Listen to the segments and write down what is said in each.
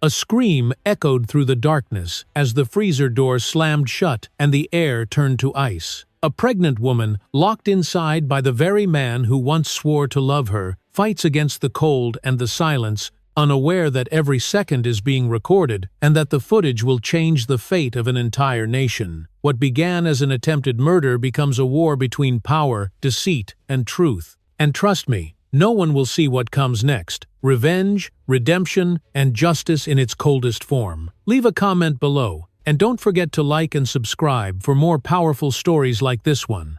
A scream echoed through the darkness as the freezer door slammed shut and the air turned to ice. A pregnant woman, locked inside by the very man who once swore to love her, fights against the cold and the silence, unaware that every second is being recorded and that the footage will change the fate of an entire nation. What began as an attempted murder becomes a war between power, deceit, and truth. And trust me, no one will see what comes next. Revenge, redemption, and justice in its coldest form. Leave a comment below, and don't forget to like and subscribe for more powerful stories like this one.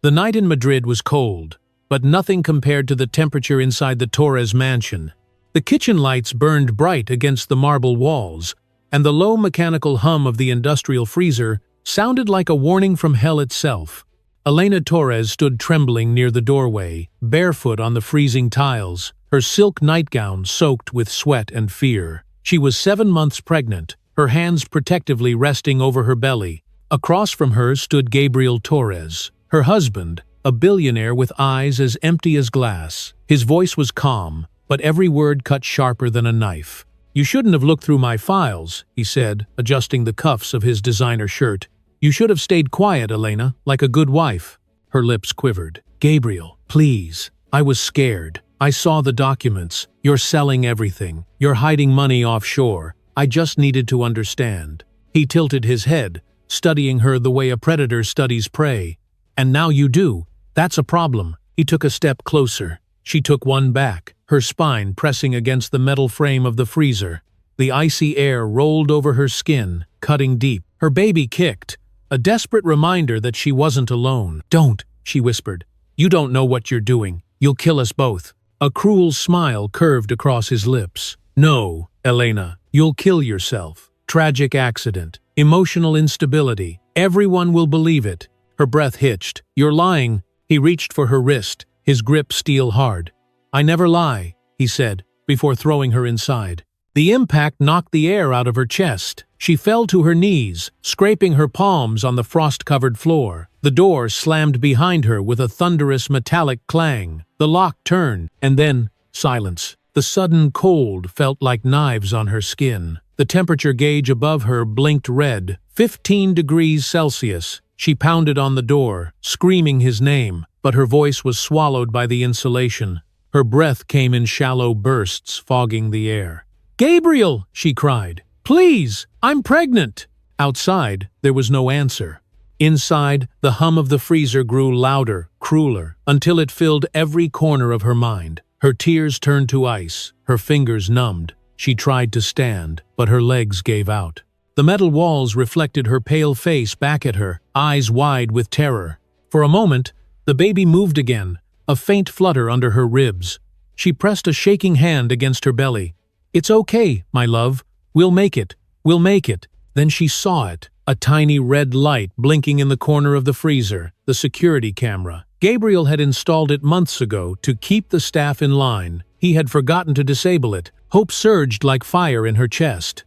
The night in Madrid was cold, but nothing compared to the temperature inside the Torres mansion. The kitchen lights burned bright against the marble walls, and the low mechanical hum of the industrial freezer sounded like a warning from hell itself. Elena Torres stood trembling near the doorway, barefoot on the freezing tiles, her silk nightgown soaked with sweat and fear. She was 7 months pregnant, her hands protectively resting over her belly. Across from her stood Gabriel Torres, her husband, a billionaire with eyes as empty as glass. His voice was calm, but every word cut sharper than a knife. "You shouldn't have looked through my files," he said, adjusting the cuffs of his designer shirt. "You should have stayed quiet, Elena, like a good wife." Her lips quivered. "Gabriel, please. I was scared. I saw the documents. You're selling everything. You're hiding money offshore. I just needed to understand." He tilted his head, studying her the way a predator studies prey. "And now you do. That's a problem." He took a step closer. She took one back, her spine pressing against the metal frame of the freezer. The icy air rolled over her skin, cutting deep. Her baby kicked, a desperate reminder that she wasn't alone. "Don't," she whispered. "You don't know what you're doing. You'll kill us both." A cruel smile curved across his lips. "No, Elena, you'll kill yourself. Tragic accident. Emotional instability. Everyone will believe it." Her breath hitched. "You're lying." He reached for her wrist, his grip steel hard. "I never lie," he said, before throwing her inside. The impact knocked the air out of her chest. She fell to her knees, scraping her palms on the frost-covered floor. The door slammed behind her with a thunderous metallic clang. The lock turned, and then silence. The sudden cold felt like knives on her skin. The temperature gauge above her blinked red, 15 degrees Celsius. She pounded on the door, screaming his name, but her voice was swallowed by the insulation. Her breath came in shallow bursts, fogging the air. "Gabriel!" she cried. "Please! I'm pregnant!" Outside, there was no answer. Inside, the hum of the freezer grew louder, crueler, until it filled every corner of her mind. Her tears turned to ice, her fingers numbed. She tried to stand, but her legs gave out. The metal walls reflected her pale face back at her, eyes wide with terror. For a moment, the baby moved again, a faint flutter under her ribs. She pressed a shaking hand against her belly. "It's okay, my love. We'll make it. We'll make it." Then she saw it, a tiny red light blinking in the corner of the freezer, the security camera. Gabriel had installed it months ago to keep the staff in line. He had forgotten to disable it. Hope surged like fire in her chest.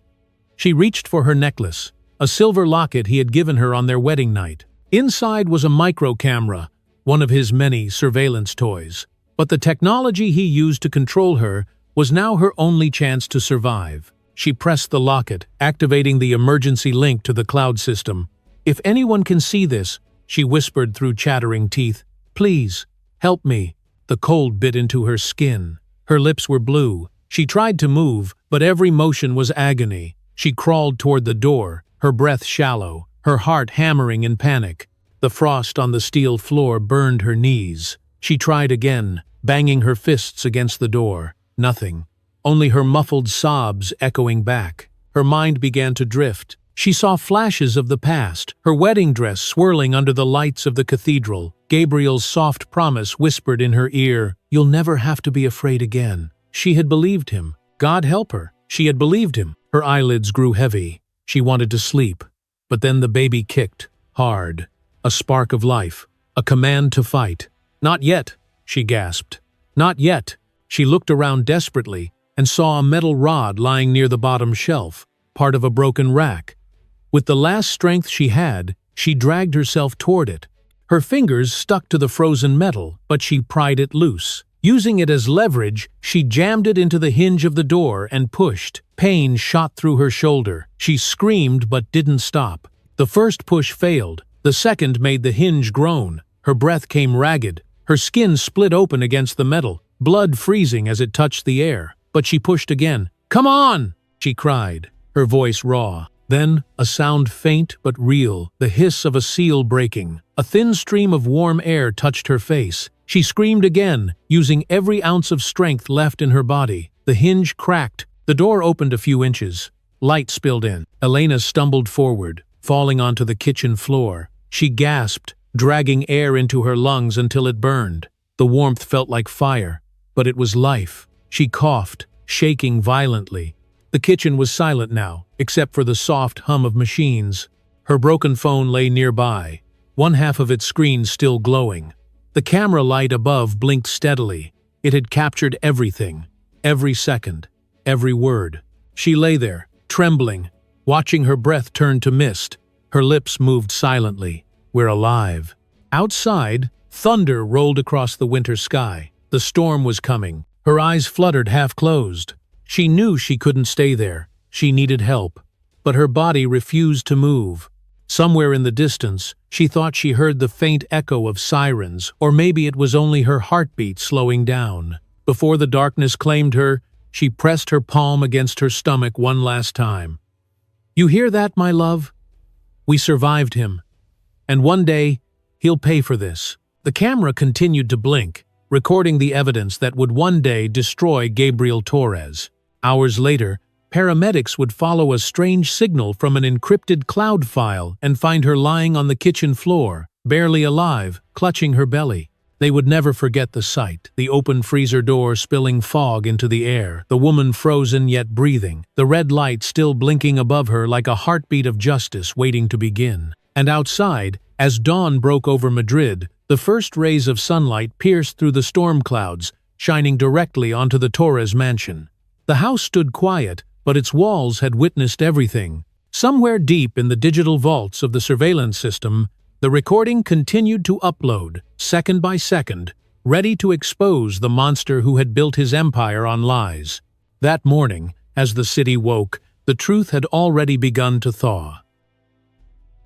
She reached for her necklace, a silver locket he had given her on their wedding night. Inside was a micro camera, one of his many surveillance toys. But the technology he used to control her was now her only chance to survive. She pressed the locket, activating the emergency link to the cloud system. "If anyone can see this," she whispered through chattering teeth, "please, help me." The cold bit into her skin. Her lips were blue. She tried to move, but every motion was agony. She crawled toward the door, her breath shallow, her heart hammering in panic. The frost on the steel floor burned her knees. She tried again, banging her fists against the door. Nothing. Only her muffled sobs echoing back. Her mind began to drift. She saw flashes of the past, her wedding dress swirling under the lights of the cathedral. Gabriel's soft promise whispered in her ear, "You'll never have to be afraid again." She had believed him. God help her. She had believed him. Her eyelids grew heavy. She wanted to sleep. But then the baby kicked, hard. A spark of life. A command to fight. "Not yet," she gasped. "Not yet." She looked around desperately and saw a metal rod lying near the bottom shelf, part of a broken rack. With the last strength she had, she dragged herself toward it. Her fingers stuck to the frozen metal, but she pried it loose. Using it as leverage, she jammed it into the hinge of the door and pushed. Pain shot through her shoulder. She screamed but didn't stop. The first push failed. The second made the hinge groan. Her breath came ragged. Her skin split open against the metal, blood freezing as it touched the air. But she pushed again. "Come on!" she cried, her voice raw. Then, a sound faint but real, the hiss of a seal breaking. A thin stream of warm air touched her face. She screamed again, using every ounce of strength left in her body. The hinge cracked. The door opened a few inches. Light spilled in. Elena stumbled forward, falling onto the kitchen floor. She gasped, dragging air into her lungs until it burned. The warmth felt like fire, but it was life. She coughed, shaking violently. The kitchen was silent now, except for the soft hum of machines. Her broken phone lay nearby, one half of its screen still glowing. The camera light above blinked steadily. It had captured everything, every second, every word. She lay there, trembling, watching her breath turn to mist. Her lips moved silently. "We're alive." Outside, thunder rolled across the winter sky. The storm was coming. Her eyes fluttered half-closed. She knew she couldn't stay there. She needed help. But her body refused to move. Somewhere in the distance, she thought she heard the faint echo of sirens, or maybe it was only her heartbeat slowing down. Before the darkness claimed her, she pressed her palm against her stomach one last time. "You hear that, my love? We survived him. And one day, he'll pay for this." The camera continued to blink, recording the evidence that would one day destroy Gabriel Torres. Hours later, paramedics would follow a strange signal from an encrypted cloud file and find her lying on the kitchen floor, barely alive, clutching her belly. They would never forget the sight, the open freezer door spilling fog into the air, the woman frozen yet breathing, the red light still blinking above her like a heartbeat of justice waiting to begin. And outside, as dawn broke over Madrid, the first rays of sunlight pierced through the storm clouds, shining directly onto the Torres mansion. The house stood quiet, but its walls had witnessed everything. Somewhere deep in the digital vaults of the surveillance system, the recording continued to upload, second by second, ready to expose the monster who had built his empire on lies. That morning, as the city woke, the truth had already begun to thaw.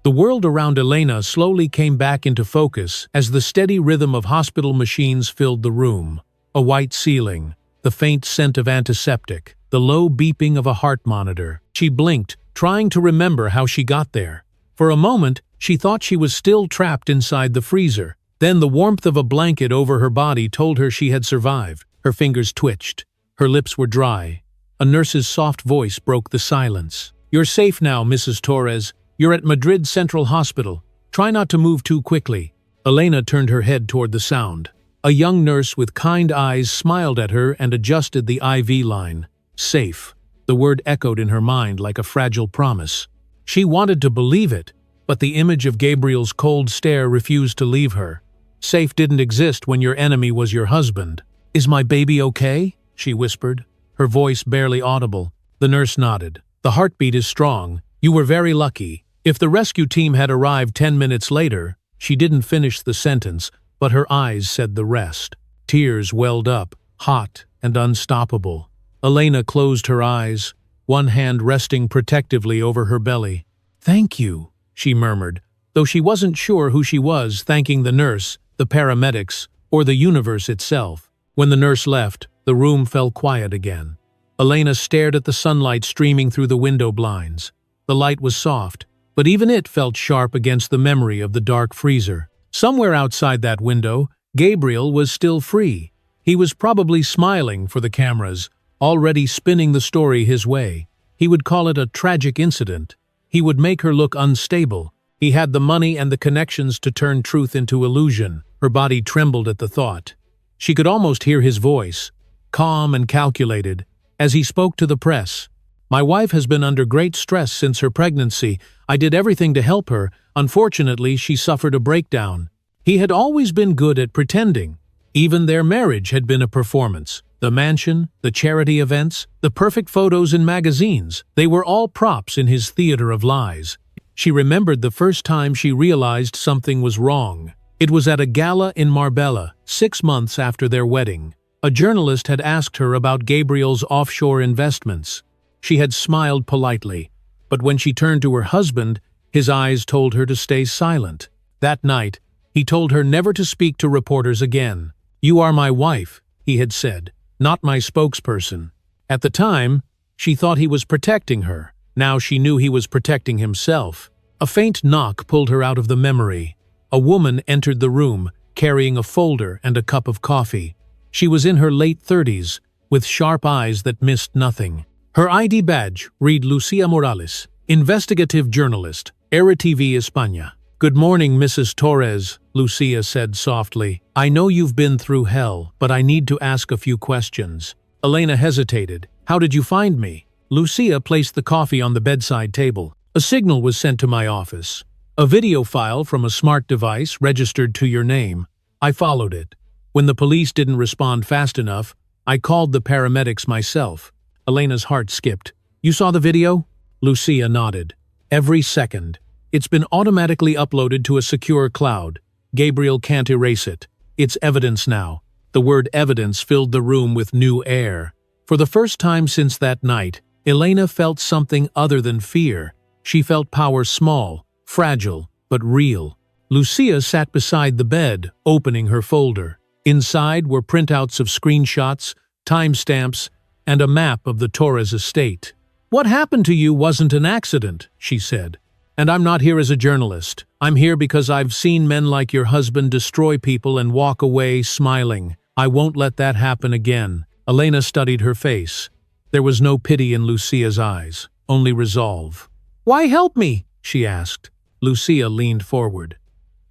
The world around Elena slowly came back into focus as the steady rhythm of hospital machines filled the room. A white ceiling, the faint scent of antiseptic, the low beeping of a heart monitor. She blinked, trying to remember how she got there. For a moment, she thought she was still trapped inside the freezer. Then the warmth of a blanket over her body told her she had survived. Her fingers twitched. Her lips were dry. A nurse's soft voice broke the silence. "You're safe now, Mrs. Torres. You're at Madrid Central Hospital. Try not to move too quickly." Elena turned her head toward the sound. A young nurse with kind eyes smiled at her and adjusted the IV line. Safe. The word echoed in her mind like a fragile promise. She wanted to believe it, but the image of Gabriel's cold stare refused to leave her. Safe didn't exist when your enemy was your husband. "Is my baby okay?" she whispered, her voice barely audible. The nurse nodded. "The heartbeat is strong. You were very lucky. If the rescue team had arrived 10 minutes later..." She didn't finish the sentence, but her eyes said the rest. Tears welled up, hot and unstoppable. Elena closed her eyes, one hand resting protectively over her belly. "Thank you," she murmured, though she wasn't sure who she was thanking, the nurse, the paramedics, or the universe itself. When the nurse left, the room fell quiet again. Elena stared at the sunlight streaming through the window blinds. The light was soft, but even it felt sharp against the memory of the dark freezer. Somewhere outside that window, Gabriel was still free. He was probably smiling for the cameras, already spinning the story his way. He would call it a tragic incident. He would make her look unstable. He had the money and the connections to turn truth into illusion. Her body trembled at the thought. She could almost hear his voice, calm and calculated, as he spoke to the press. "My wife has been under great stress since her pregnancy. I did everything to help her. Unfortunately, she suffered a breakdown." He had always been good at pretending. Even their marriage had been a performance. The mansion, the charity events, the perfect photos in magazines, they were all props in his theater of lies. She remembered the first time she realized something was wrong. It was at a gala in Marbella, 6 months after their wedding. A journalist had asked her about Gabriel's offshore investments. She had smiled politely, but when she turned to her husband, his eyes told her to stay silent. That night, he told her never to speak to reporters again. "You are my wife," he had said, "not my spokesperson." At the time, she thought he was protecting her. Now she knew he was protecting himself. A faint knock pulled her out of the memory. A woman entered the room, carrying a folder and a cup of coffee. She was in her late 30s, with sharp eyes that missed nothing. Her ID badge read Lucia Morales, investigative journalist, RTV España. "Good morning, Mrs. Torres," Lucia said softly. "I know you've been through hell, but I need to ask a few questions." Elena hesitated. "How did you find me?" Lucia placed the coffee on the bedside table. "A signal was sent to my office. A video file from a smart device registered to your name. I followed it. When the police didn't respond fast enough, I called the paramedics myself." Elena's heart skipped. "You saw the video?" Lucia nodded. "Every second. It's been automatically uploaded to a secure cloud. Gabriel can't erase it. It's evidence now." The word evidence filled the room with new air. For the first time since that night, Elena felt something other than fear. She felt power small, fragile, but real. Lucia sat beside the bed, opening her folder. Inside were printouts of screenshots, timestamps, and a map of the Torres estate. "What happened to you wasn't an accident," she said. "And I'm not here as a journalist. I'm here because I've seen men like your husband destroy people and walk away smiling. I won't let that happen again." Elena studied her face. There was no pity in Lucia's eyes, only resolve. "Why help me?" she asked. Lucia leaned forward.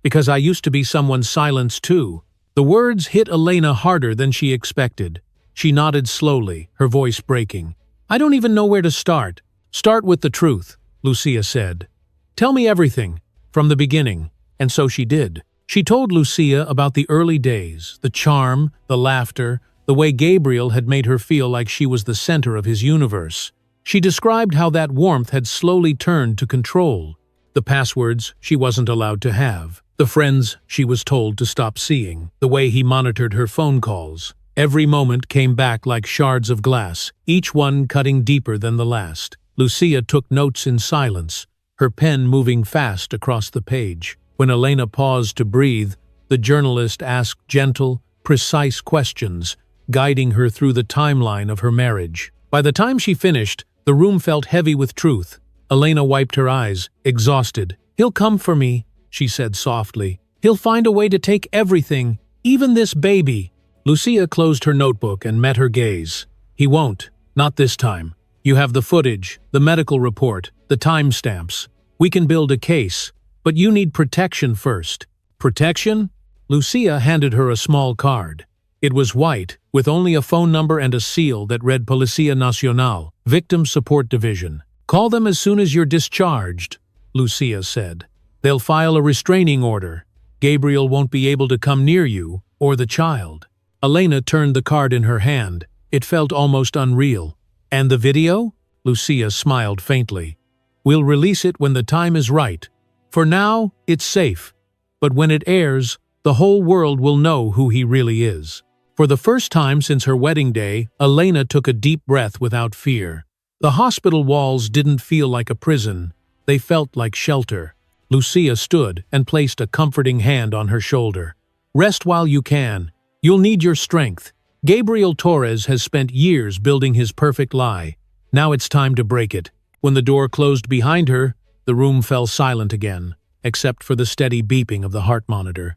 "Because I used to be someone's silence too." The words hit Elena harder than she expected. She nodded slowly, her voice breaking. "I don't even know where to start." "Start with the truth," Lucia said. "Tell me everything, from the beginning." And so she did. She told Lucia about the early days, the charm, the laughter, the way Gabriel had made her feel like she was the center of his universe. She described how that warmth had slowly turned to control. The passwords she wasn't allowed to have. The friends she was told to stop seeing. The way he monitored her phone calls. Every moment came back like shards of glass, each one cutting deeper than the last. Lucia took notes in silence, her pen moving fast across the page. When Elena paused to breathe, the journalist asked gentle, precise questions, guiding her through the timeline of her marriage. By the time she finished, the room felt heavy with truth. Elena wiped her eyes, exhausted. "He'll come for me," she said softly. "He'll find a way to take everything, even this baby." Lucia closed her notebook and met her gaze. "He won't. Not this time. You have the footage, the medical report, the timestamps. We can build a case, but you need protection first." "Protection?" Lucia handed her a small card. It was white, with only a phone number and a seal that read Policía Nacional, Victim Support Division. "Call them as soon as you're discharged," Lucia said. "They'll file a restraining order. Gabriel won't be able to come near you, or the child." Elena turned the card in her hand. It felt almost unreal. "And the video?" Lucia smiled faintly. "We'll release it when the time is right. For now, it's safe. But when it airs, the whole world will know who he really is." For the first time since her wedding day, Elena took a deep breath without fear. The hospital walls didn't feel like a prison. They felt like shelter. Lucia stood and placed a comforting hand on her shoulder. "Rest while you can. You'll need your strength. Gabriel Torres has spent years building his perfect lie. Now it's time to break it." When the door closed behind her, the room fell silent again, except for the steady beeping of the heart monitor.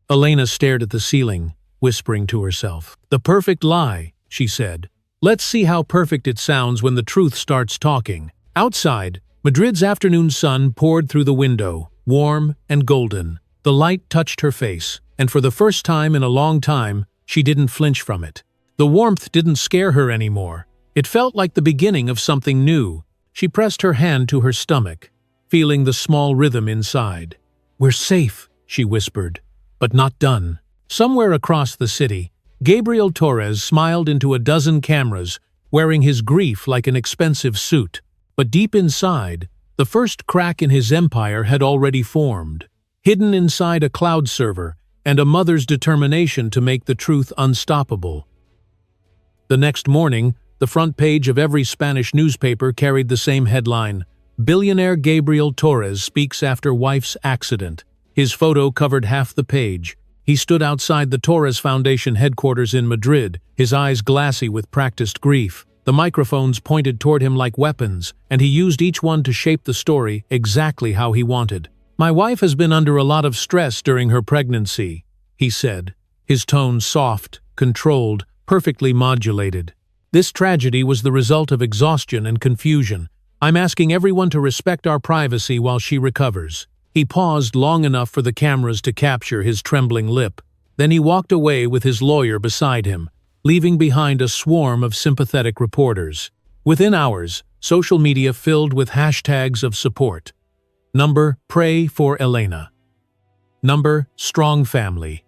Elena stared at the ceiling, whispering to herself. "The perfect lie," she said. "Let's see how perfect it sounds when the truth starts talking." Outside, Madrid's afternoon sun poured through the window, warm and golden. The light touched her face, and for the first time in a long time, she didn't flinch from it. The warmth didn't scare her anymore. It felt like the beginning of something new. She pressed her hand to her stomach, feeling the small rhythm inside. "We're safe," she whispered, "but not done." Somewhere across the city, Gabriel Torres smiled into a dozen cameras, wearing his grief like an expensive suit. But deep inside, the first crack in his empire had already formed, hidden inside a cloud server and a mother's determination to make the truth unstoppable. The next morning, the front page of every Spanish newspaper carried the same headline: Billionaire Gabriel Torres speaks after wife's accident. His photo covered half the page. He stood outside the Torres Foundation headquarters in Madrid, his eyes glassy with practiced grief. The microphones pointed toward him like weapons, and he used each one to shape the story exactly how he wanted. "My wife has been under a lot of stress during her pregnancy," he said, his tone soft, controlled, perfectly modulated. "This tragedy was the result of exhaustion and confusion. I'm asking everyone to respect our privacy while she recovers." He paused long enough for the cameras to capture his trembling lip. Then he walked away with his lawyer beside him, leaving behind a swarm of sympathetic reporters. Within hours, social media filled with hashtags of support. Number, pray for Elena. Number, strong family.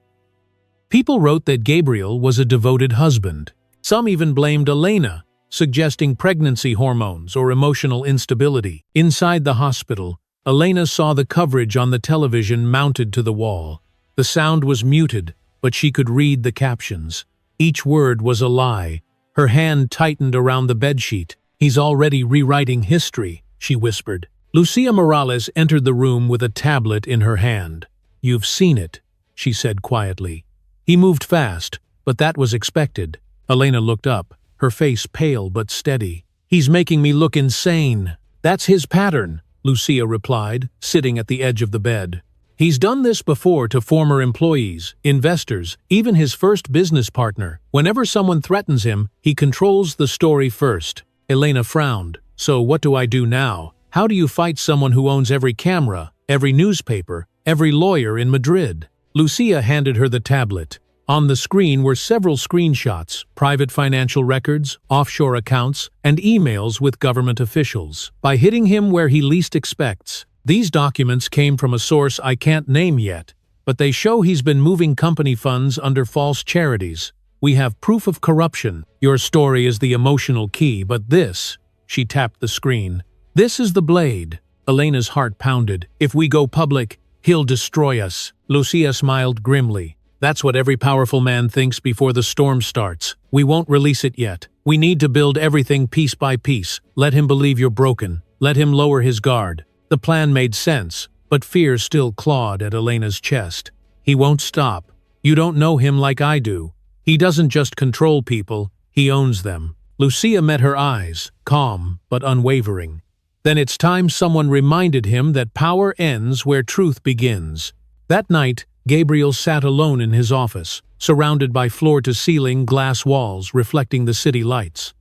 People wrote that Gabriel was a devoted husband. Some even blamed Elena, suggesting pregnancy hormones or emotional instability. Inside the hospital, Elena saw the coverage on the television mounted to the wall. The sound was muted, but she could read the captions. Each word was a lie. Her hand tightened around the bedsheet. "He's already rewriting history," she whispered. Lucia Morales entered the room with a tablet in her hand. "You've seen it," she said quietly. He moved fast, but that was expected. Elena looked up, her face pale but steady. "He's making me look insane." "That's his pattern," Lucia replied, sitting at the edge of the bed. "He's done this before to former employees, investors, even his first business partner. Whenever someone threatens him, he controls the story first." Elena frowned. "So what do I do now? How do you fight someone who owns every camera, every newspaper, every lawyer in Madrid?" Lucia handed her the tablet. On the screen were several screenshots, private financial records, offshore accounts, and emails with government officials. "By hitting him where he least expects." These documents came from a source I can't name yet, but they show he's been moving company funds under false charities. "We have proof of corruption. Your story is the emotional key, but this," she tapped the screen, "this is the blade." Elena's heart pounded. "If we go public, he'll destroy us." Lucia smiled grimly. "That's what every powerful man thinks before the storm starts. We won't release it yet. We need to build everything piece by piece. Let him believe you're broken. Let him lower his guard." The plan made sense, but fear still clawed at Elena's chest. "He won't stop. You don't know him like I do. He doesn't just control people, he owns them." Lucia met her eyes, calm but unwavering. Then it's time someone reminded him that power ends where truth begins. That night, Gabriel sat alone in his office, surrounded by floor-to-ceiling glass walls reflecting the city lights.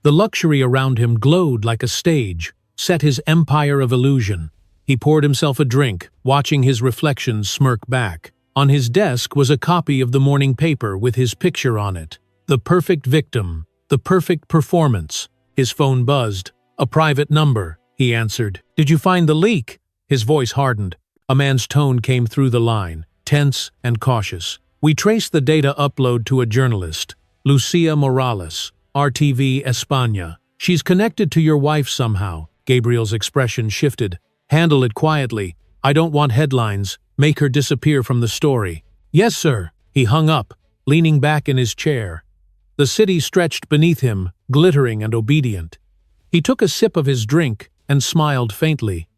The luxury around him glowed like a stage, set his empire of illusion. He poured himself a drink, watching his reflections smirk back. On his desk was a copy of the morning paper with his picture on it. The perfect victim, the perfect performance. His phone buzzed. "A private number," he answered. "Did you find the leak?" His voice hardened. A man's tone came through the line, tense and cautious. "We traced the data upload to a journalist, Lucia Morales, RTV España. She's connected to your wife somehow." Gabriel's expression shifted. "Handle it quietly. I don't want headlines. Make her disappear from the story." "Yes, sir." He hung up, leaning back in his chair. The city stretched beneath him, glittering and obedient. He took a sip of his drink and smiled faintly.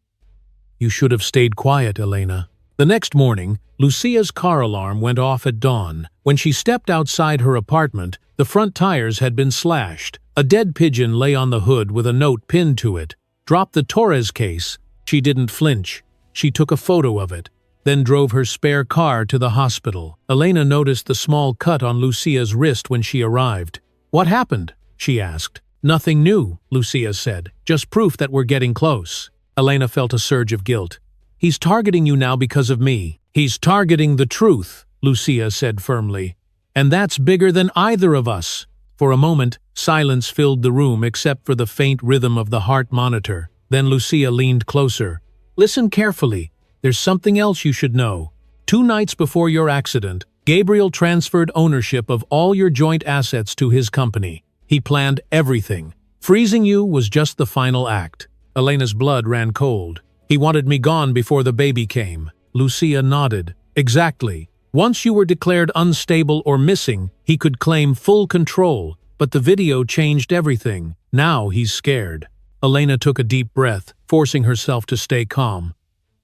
"You should have stayed quiet, Elena." The next morning, Lucia's car alarm went off at dawn. When she stepped outside her apartment, the front tires had been slashed. A dead pigeon lay on the hood with a note pinned to it. "Drop the Torres case." She didn't flinch. She took a photo of it, then drove her spare car to the hospital. Elena noticed the small cut on Lucia's wrist when she arrived. "What happened?" she asked. "Nothing new," Lucia said. "Just proof that we're getting close." Elena felt a surge of guilt. "He's targeting you now because of me." "He's targeting the truth," Lucia said firmly. "And that's bigger than either of us." For a moment, silence filled the room except for the faint rhythm of the heart monitor. Then Lucia leaned closer. "Listen carefully. There's something else you should know. 2 nights before your accident, Gabriel transferred ownership of all your joint assets to his company. He planned everything. Freezing you was just the final act." Elena's blood ran cold. "He wanted me gone before the baby came." Lucia nodded. "Exactly. Once you were declared unstable or missing, he could claim full control. But the video changed everything. Now he's scared. Elena took a deep breath, forcing herself to stay calm.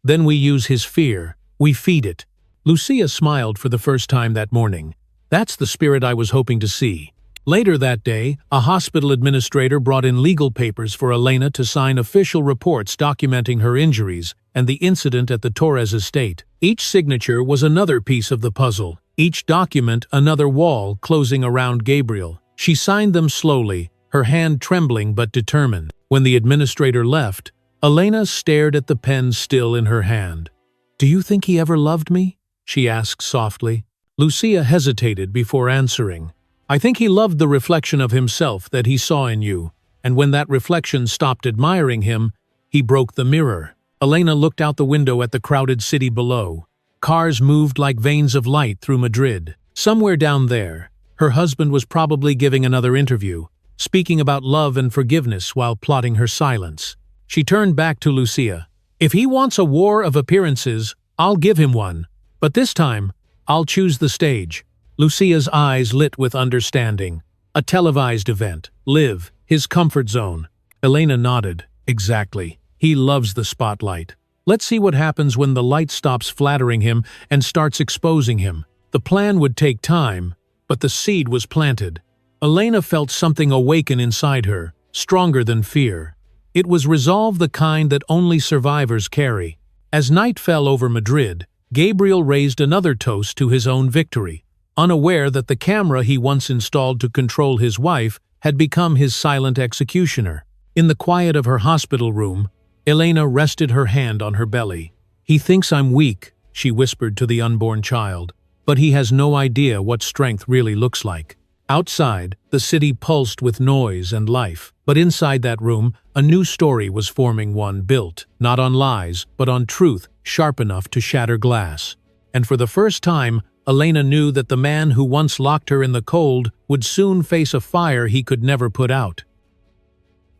Then we use his fear. We feed it. Lucia smiled for the first time that morning. That's the spirit I was hoping to see. Later that day, a hospital administrator brought in legal papers for Elena to sign official reports documenting her injuries and the incident at the Torres estate. Each signature was another piece of the puzzle, each document another wall closing around Gabriel. She signed them slowly, her hand trembling but determined. When the administrator left, Elena stared at the pen still in her hand. "Do you think he ever loved me?" she asked softly. Lucia hesitated before answering. "I think he loved the reflection of himself that he saw in you, and when that reflection stopped admiring him, he broke the mirror." Elena looked out the window at the crowded city below. Cars moved like veins of light through Madrid. Somewhere down there, her husband was probably giving another interview, speaking about love and forgiveness while plotting her silence. She turned back to Lucia. "If he wants a war of appearances, I'll give him one. But this time, I'll choose the stage." Lucia's eyes lit with understanding. A televised event. Live. His comfort zone. Elena nodded. Exactly. He loves the spotlight. Let's see what happens when the light stops flattering him and starts exposing him. The plan would take time, but the seed was planted. Elena felt something awaken inside her, stronger than fear. It was resolve, the kind that only survivors carry. As night fell over Madrid, Gabriel raised another toast to his own victory, unaware that the camera he once installed to control his wife had become his silent executioner. In the quiet of her hospital room, Elena rested her hand on her belly. "He thinks I'm weak," she whispered to the unborn child, "but he has no idea what strength really looks like." Outside, the city pulsed with noise and life, but inside that room, a new story was forming, one built, not on lies, but on truth, sharp enough to shatter glass. And for the first time, Elena knew that the man who once locked her in the cold would soon face a fire he could never put out.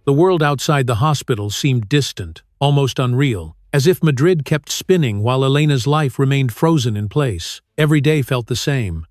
The world outside the hospital seemed distant, almost unreal, as if Madrid kept spinning while Elena's life remained frozen in place. Every day felt the same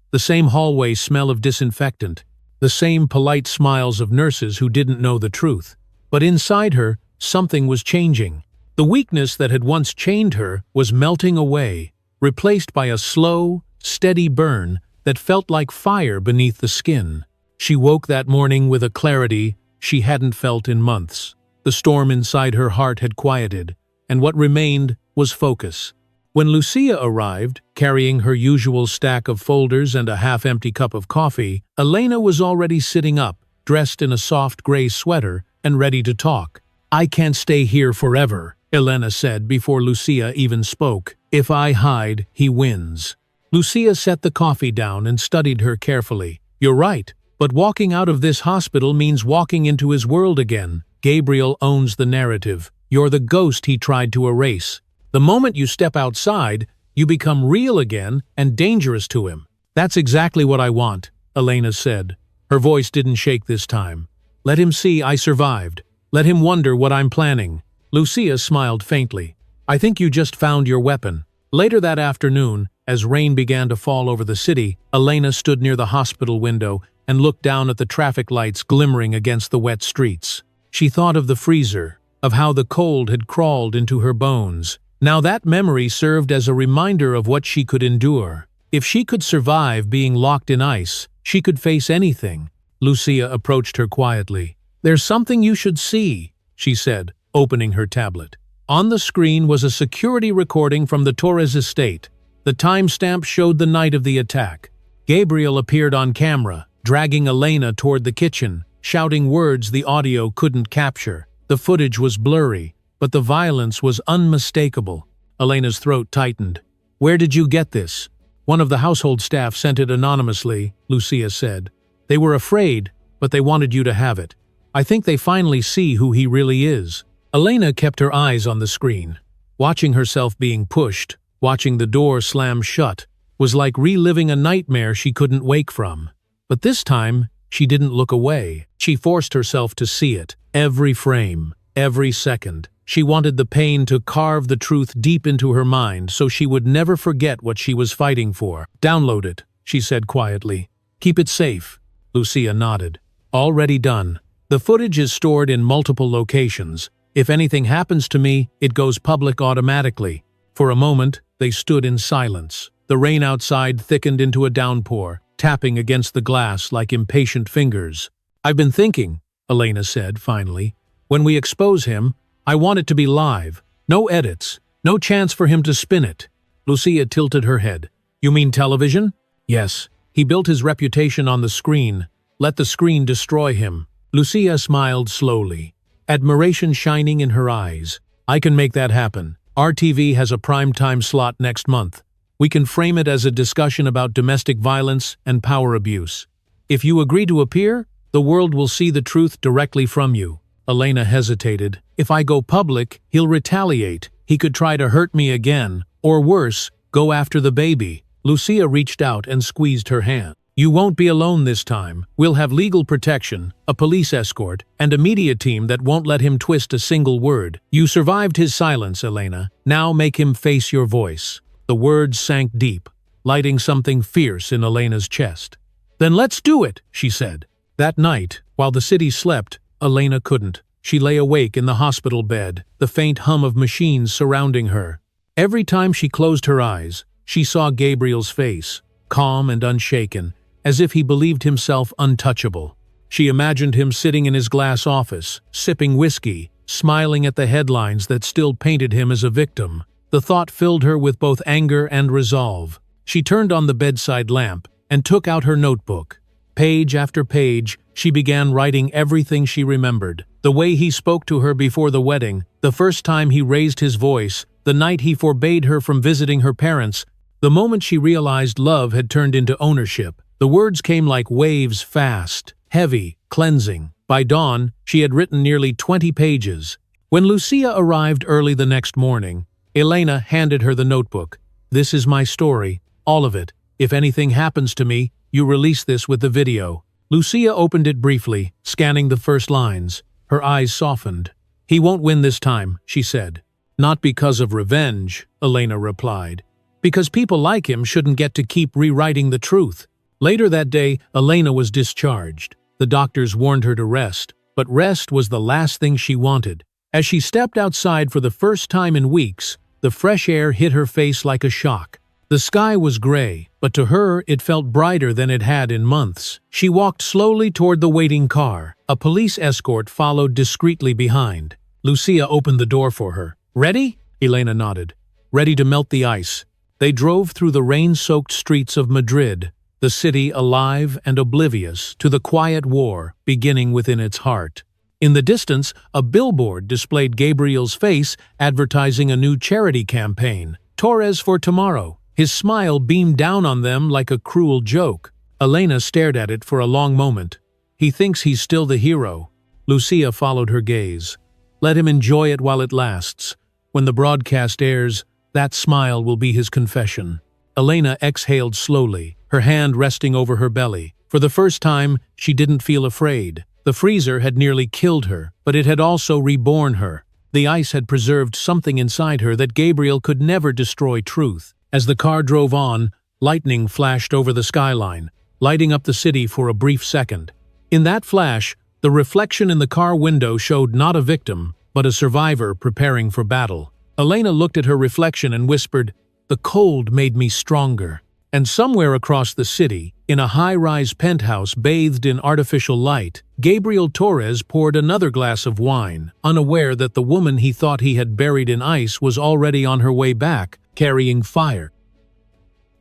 hallway smell of disinfectant, the same polite smiles of nurses who didn't know the truth. But inside her, something was changing. The weakness that had once chained her was melting away, replaced by a slow, steady burn that felt like fire beneath the skin. She woke that morning with a clarity she hadn't felt in months. The storm inside her heart had quieted, and what remained was focus. When Lucia arrived, carrying her usual stack of folders and a half-empty cup of coffee, Elena was already sitting up, dressed in a soft gray sweater and ready to talk. "I can't stay here forever," Elena said before Lucia even spoke. "If I hide, he wins." Lucia set the coffee down and studied her carefully. "You're right, but walking out of this hospital means walking into his world again. Gabriel owns the narrative. You're the ghost he tried to erase. The moment you step outside, you become real again and dangerous to him." "That's exactly what I want," Elena said. Her voice didn't shake this time. "Let him see I survived. Let him wonder what I'm planning." Lucia smiled faintly. "I think you just found your weapon." Later that afternoon, as rain began to fall over the city, Elena stood near the hospital window and looked down at the traffic lights glimmering against the wet streets. She thought of the freezer, of how the cold had crawled into her bones. Now that memory served as a reminder of what she could endure. If she could survive being locked in ice, she could face anything. Lucia approached her quietly. "There's something you should see," she said, opening her tablet. On the screen was a security recording from the Torres estate. The timestamp showed the night of the attack. Gabriel appeared on camera, dragging Elena toward the kitchen, shouting words the audio couldn't capture. The footage was blurry, but the violence was unmistakable. Elena's throat tightened. "Where did you get this?" "One of the household staff sent it anonymously," Lucia said. "They were afraid, but they wanted you to have it. I think they finally see who he really is." Elena kept her eyes on the screen. Watching herself being pushed, watching the door slam shut, was like reliving a nightmare she couldn't wake from. But this time, she didn't look away. She forced herself to see it, every frame, every second. She wanted the pain to carve the truth deep into her mind so she would never forget what she was fighting for. "Download it," she said quietly. "Keep it safe." Lucia nodded. Already done. The footage is stored in multiple locations. If anything happens to me, it goes public automatically. For a moment, they stood in silence. The rain outside thickened into a downpour, tapping against the glass like impatient fingers. "I've been thinking," Elena said finally. "When we expose him, I want it to be live. No edits. No chance for him to spin it." Lucia tilted her head. "You mean television?" "Yes. He built his reputation on the screen. Let the screen destroy him." Lucia smiled slowly, admiration shining in her eyes. "I can make that happen. RTV has a prime-time slot next month. We can frame it as a discussion about domestic violence and power abuse. If you agree to appear, the world will see the truth directly from you." Elena hesitated. "If I go public, he'll retaliate. He could try to hurt me again, or worse, go after the baby." Lucia reached out and squeezed her hand. "You won't be alone this time. We'll have legal protection, a police escort, and a media team that won't let him twist a single word. You survived his silence, Elena. Now make him face your voice." The words sank deep, lighting something fierce in Elena's chest. "Then let's do it," she said. That night, while the city slept, Elena couldn't. She lay awake in the hospital bed, the faint hum of machines surrounding her. Every time she closed her eyes, she saw Gabriel's face, calm and unshaken, as if he believed himself untouchable. She imagined him sitting in his glass office, sipping whiskey, smiling at the headlines that still painted him as a victim. The thought filled her with both anger and resolve. She turned on the bedside lamp and took out her notebook. Page after page, she began writing everything she remembered. The way he spoke to her before the wedding, the first time he raised his voice, the night he forbade her from visiting her parents, the moment she realized love had turned into ownership. The words came like waves, fast, heavy, cleansing. By dawn, she had written nearly 20 pages. When Lucia arrived early the next morning, Elena handed her the notebook. "This is my story, all of it. If anything happens to me, you release this with the video." Lucia opened it briefly, scanning the first lines. Her eyes softened. "He won't win this time," she said. "Not because of revenge," Elena replied. "Because people like him shouldn't get to keep rewriting the truth." Later that day, Elena was discharged. The doctors warned her to rest, but rest was the last thing she wanted. As she stepped outside for the first time in weeks, the fresh air hit her face like a shock. The sky was gray, but to her it felt brighter than it had in months. She walked slowly toward the waiting car. A police escort followed discreetly behind. Lucia opened the door for her. "Ready?" Elena nodded. "Ready to melt the ice." They drove through the rain-soaked streets of Madrid, the city alive and oblivious to the quiet war beginning within its heart. In the distance, a billboard displayed Gabriel's face advertising a new charity campaign, Torres for Tomorrow. His smile beamed down on them like a cruel joke. Elena stared at it for a long moment. "He thinks he's still the hero." Lucia followed her gaze. "Let him enjoy it while it lasts. When the broadcast airs, that smile will be his confession." Elena exhaled slowly, her hand resting over her belly. For the first time, she didn't feel afraid. The freezer had nearly killed her, but it had also reborn her. The ice had preserved something inside her that Gabriel could never destroy: truth. As the car drove on, lightning flashed over the skyline, lighting up the city for a brief second. In that flash, the reflection in the car window showed not a victim, but a survivor preparing for battle. Elena looked at her reflection and whispered, "The cold made me stronger." And somewhere across the city, in a high-rise penthouse bathed in artificial light, Gabriel Torres poured another glass of wine, unaware that the woman he thought he had buried in ice was already on her way back, carrying fire.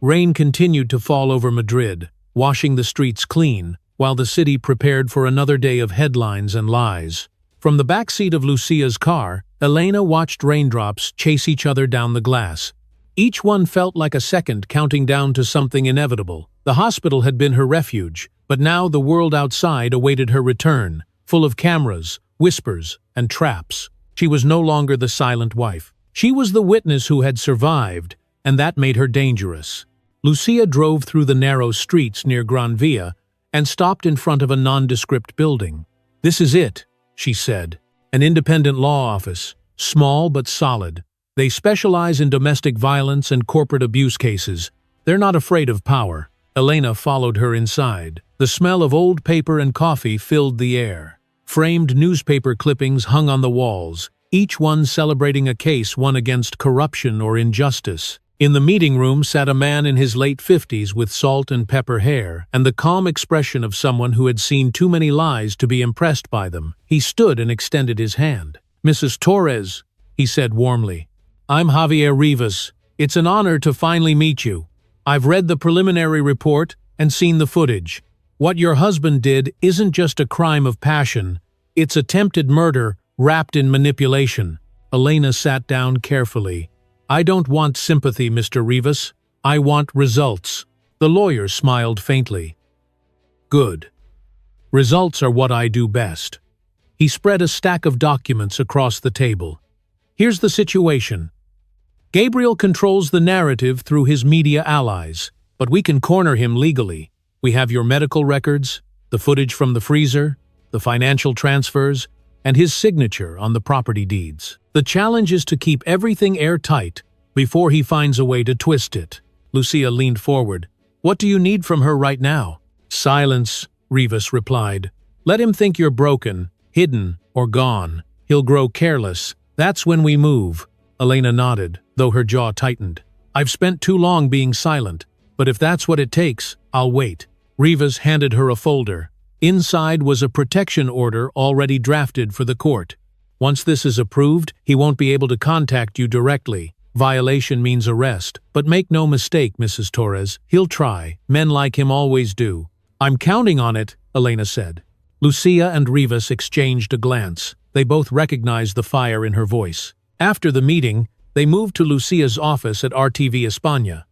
Rain continued to fall over Madrid, washing the streets clean, while the city prepared for another day of headlines and lies. From the backseat of Lucia's car, Elena watched raindrops chase each other down the glass. Each one felt like a second counting down to something inevitable. The hospital had been her refuge, but now the world outside awaited her return, full of cameras, whispers, and traps. She was no longer the silent wife. She was the witness who had survived, and that made her dangerous. Lucia drove through the narrow streets near Gran Via and stopped in front of a nondescript building. "This is it," she said. "An independent law office, small but solid. They specialize in domestic violence and corporate abuse cases. They're not afraid of power." Elena followed her inside. The smell of old paper and coffee filled the air. Framed newspaper clippings hung on the walls, each one celebrating a case won against corruption or injustice. In the meeting room sat a man in his late 50s with salt and pepper hair, and the calm expression of someone who had seen too many lies to be impressed by them. He stood and extended his hand. "Mrs. Torres," he said warmly. "I'm Javier Rivas. It's an honor to finally meet you. I've read the preliminary report and seen the footage. What your husband did isn't just a crime of passion, it's attempted murder wrapped in manipulation." Elena sat down carefully. "I don't want sympathy, Mr. Rivas. I want results." The lawyer smiled faintly. "Good. Results are what I do best." He spread a stack of documents across the table. "Here's the situation. Gabriel controls the narrative through his media allies, but we can corner him legally. We have your medical records, the footage from the freezer, the financial transfers, and his signature on the property deeds. The challenge is to keep everything airtight before he finds a way to twist it." Lucia leaned forward. "What do you need from her right now?" "Silence," Rivas replied. "Let him think you're broken, hidden, or gone. He'll grow careless. That's when we move." Elena nodded, though her jaw tightened. "I've spent too long being silent, but if that's what it takes, I'll wait." Rivas handed her a folder. Inside was a protection order already drafted for the court. "Once this is approved, he won't be able to contact you directly. Violation means arrest. But make no mistake, Mrs. Torres, he'll try. Men like him always do." "I'm counting on it," Elena said. Lucia and Rivas exchanged a glance. They both recognized the fire in her voice. After the meeting, they moved to Lucia's office at RTV España.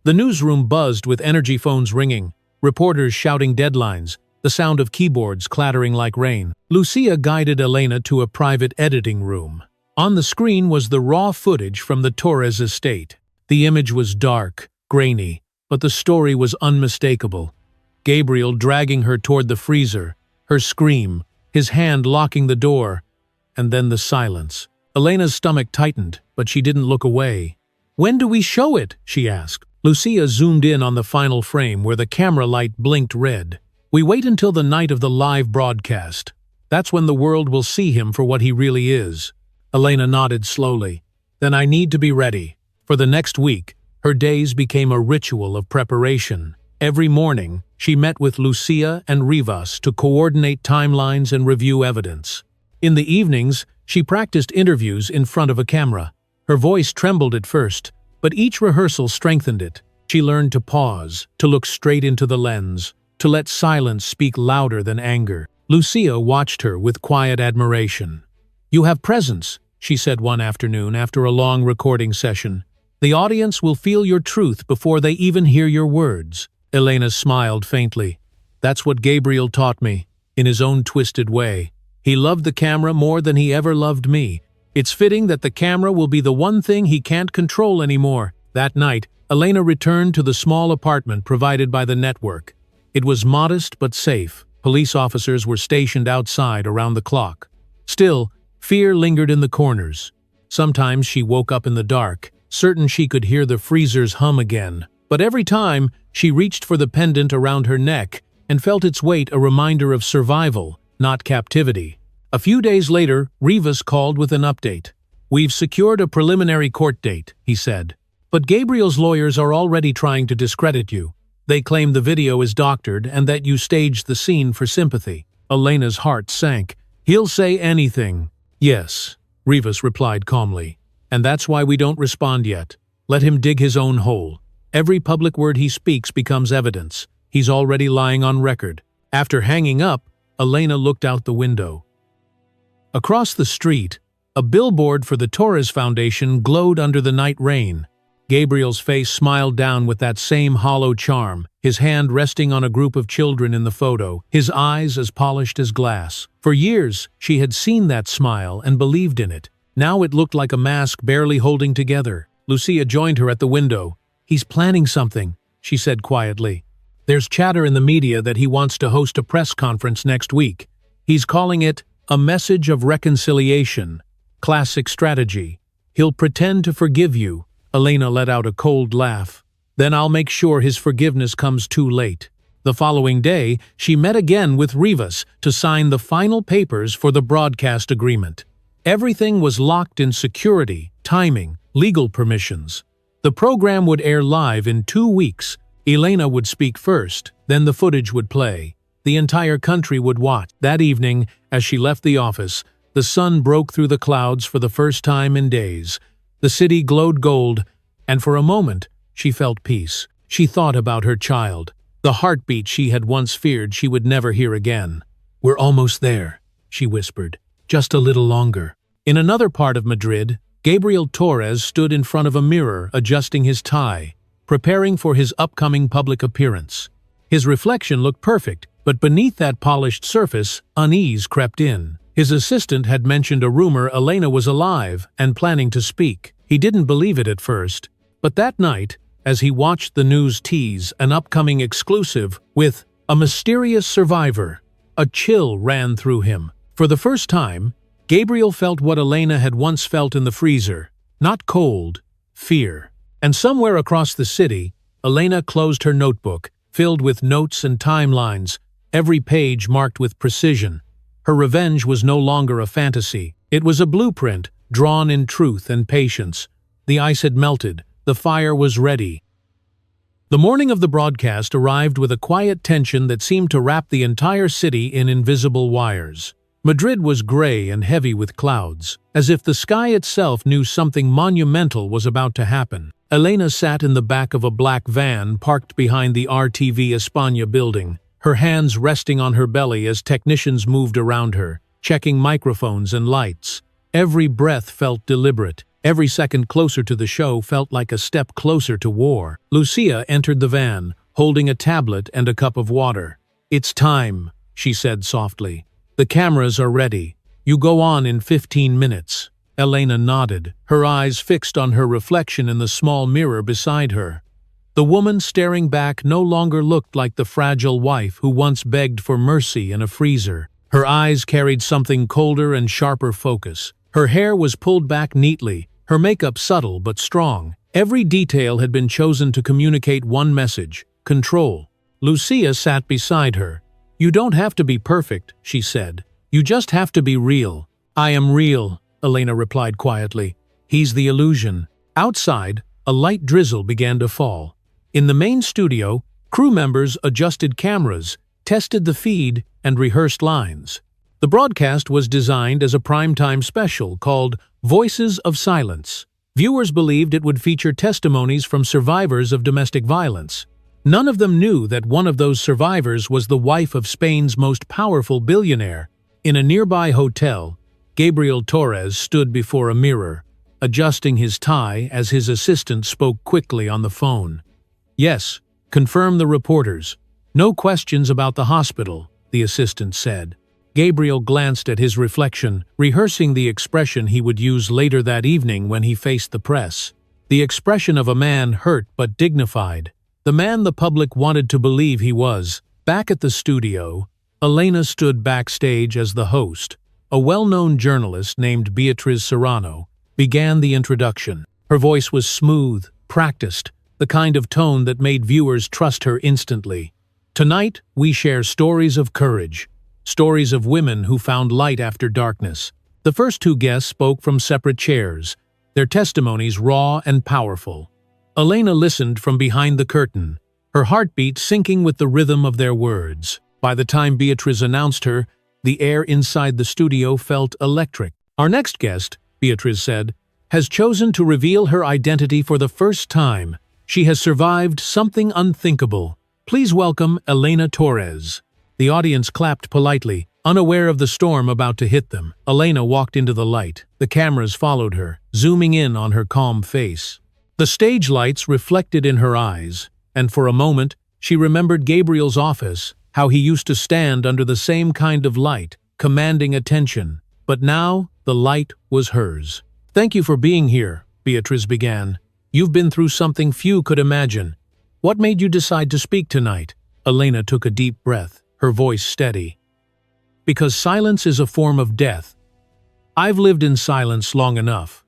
The newsroom buzzed with energy phones ringing, reporters shouting deadlines, the sound of keyboards clattering like rain. Lucia guided Elena to a private editing room. On the screen was the raw footage from the Torres estate. The image was dark, grainy, but the story was unmistakable. Gabriel dragging her toward the freezer, her scream, his hand locking the door, and then the silence. Elena's stomach tightened, but she didn't look away. "When do we show it?" she asked. Lucia zoomed in on the final frame where the camera light blinked red. "We wait until the night of the live broadcast. That's when the world will see him for what he really is." Elena nodded slowly. "Then I need to be ready." For the next week, her days became a ritual of preparation. Every morning, she met with Lucia and Rivas to coordinate timelines and review evidence. In the evenings, she practiced interviews in front of a camera. Her voice trembled at first, but each rehearsal strengthened it. She learned to pause, to look straight into the lens, to let silence speak louder than anger. Lucia watched her with quiet admiration. "You have presence," she said one afternoon after a long recording session. "The audience will feel your truth before they even hear your words." Elena smiled faintly. "That's what Gabriel taught me, in his own twisted way. He loved the camera more than he ever loved me. It's fitting that the camera will be the one thing he can't control anymore." That night, Elena returned to the small apartment provided by the network. It was modest but safe. Police officers were stationed outside around the clock. Still, fear lingered in the corners. Sometimes she woke up in the dark, certain she could hear the freezer's hum again. But every time, she reached for the pendant around her neck and felt its weight a reminder of survival, not captivity. A few days later, Rivas called with an update. "We've secured a preliminary court date," he said. "But Gabriel's lawyers are already trying to discredit you. They claim the video is doctored and that you staged the scene for sympathy." Elena's heart sank. "He'll say anything." "Yes," Rivas replied calmly. "And that's why we don't respond yet. Let him dig his own hole. Every public word he speaks becomes evidence. He's already lying on record." After hanging up, Elena looked out the window. Across the street, a billboard for the Torres Foundation glowed under the night rain. Gabriel's face smiled down with that same hollow charm, his hand resting on a group of children in the photo, his eyes as polished as glass. For years, she had seen that smile and believed in it. Now it looked like a mask barely holding together. Lucia joined her at the window. "He's planning something," she said quietly. "There's chatter in the media that he wants to host a press conference next week. He's calling it a message of reconciliation. Classic strategy. He'll pretend to forgive you." Elena let out a cold laugh. "Then I'll make sure his forgiveness comes too late." The following day, she met again with Rivas to sign the final papers for the broadcast agreement. Everything was locked in security, timing, legal permissions. The program would air live in 2 weeks. Elena would speak first, then the footage would play. The entire country would watch. That evening, as she left the office, the sun broke through the clouds for the first time in days. The city glowed gold, and for a moment, she felt peace. She thought about her child, the heartbeat she had once feared she would never hear again. "We're almost there," she whispered. "Just a little longer." In another part of Madrid, Gabriel Torres stood in front of a mirror adjusting his tie, preparing for his upcoming public appearance. His reflection looked perfect, but beneath that polished surface, unease crept in. His assistant had mentioned a rumor Elena was alive and planning to speak. He didn't believe it at first, but that night, as he watched the news tease an upcoming exclusive with a mysterious survivor, a chill ran through him. For the first time, Gabriel felt what Elena had once felt in the freezer. Not cold, fear. And somewhere across the city, Elena closed her notebook, filled with notes and timelines, every page marked with precision. Her revenge was no longer a fantasy. It was a blueprint, drawn in truth and patience. The ice had melted. The fire was ready. The morning of the broadcast arrived with a quiet tension that seemed to wrap the entire city in invisible wires. Madrid was gray and heavy with clouds, as if the sky itself knew something monumental was about to happen. Elena sat in the back of a black van parked behind the RTV España building, her hands resting on her belly as technicians moved around her, checking microphones and lights. Every breath felt deliberate. Every second closer to the show felt like a step closer to war. Lucia entered the van, holding a tablet and a cup of water. "It's time," she said softly. "The cameras are ready. You go on in 15 minutes. Elena nodded, her eyes fixed on her reflection in the small mirror beside her. The woman staring back no longer looked like the fragile wife who once begged for mercy in a freezer. Her eyes carried something colder and sharper focus. Her hair was pulled back neatly, her makeup subtle but strong. Every detail had been chosen to communicate one message: control. Lucia sat beside her. "You don't have to be perfect," she said. "You just have to be real." "I am real," Elena replied quietly. "He's the illusion." Outside, a light drizzle began to fall. In the main studio, crew members adjusted cameras, tested the feed, and rehearsed lines. The broadcast was designed as a primetime special called Voices of Silence. Viewers believed it would feature testimonies from survivors of domestic violence. None of them knew that one of those survivors was the wife of Spain's most powerful billionaire. In a nearby hotel, Gabriel Torres stood before a mirror, adjusting his tie as his assistant spoke quickly on the phone. "Yes, confirm the reporters. No questions about the hospital," the assistant said. Gabriel glanced at his reflection, rehearsing the expression he would use later that evening when he faced the press. The expression of a man hurt but dignified. The man the public wanted to believe he was. Back at the studio, Elena stood backstage as the host. A well-known journalist named Beatriz Serrano began the introduction. Her voice was smooth, practiced, the kind of tone that made viewers trust her instantly. "Tonight, we share stories of courage. Stories of women who found light after darkness." The first two guests spoke from separate chairs, their testimonies raw and powerful. Elena listened from behind the curtain, her heartbeat syncing with the rhythm of their words. By the time Beatriz announced her, the air inside the studio felt electric. "Our next guest," Beatriz said, "has chosen to reveal her identity for the first time. She has survived something unthinkable. Please welcome Elena Torres." The audience clapped politely, unaware of the storm about to hit them. Elena walked into the light. The cameras followed her, zooming in on her calm face. The stage lights reflected in her eyes, and for a moment, she remembered Gabriel's office, how he used to stand under the same kind of light, commanding attention. But now, the light was hers. "Thank you for being here," Beatriz began. "You've been through something few could imagine. What made you decide to speak tonight?" Elena took a deep breath, her voice steady. "Because silence is a form of death. I've lived in silence long enough.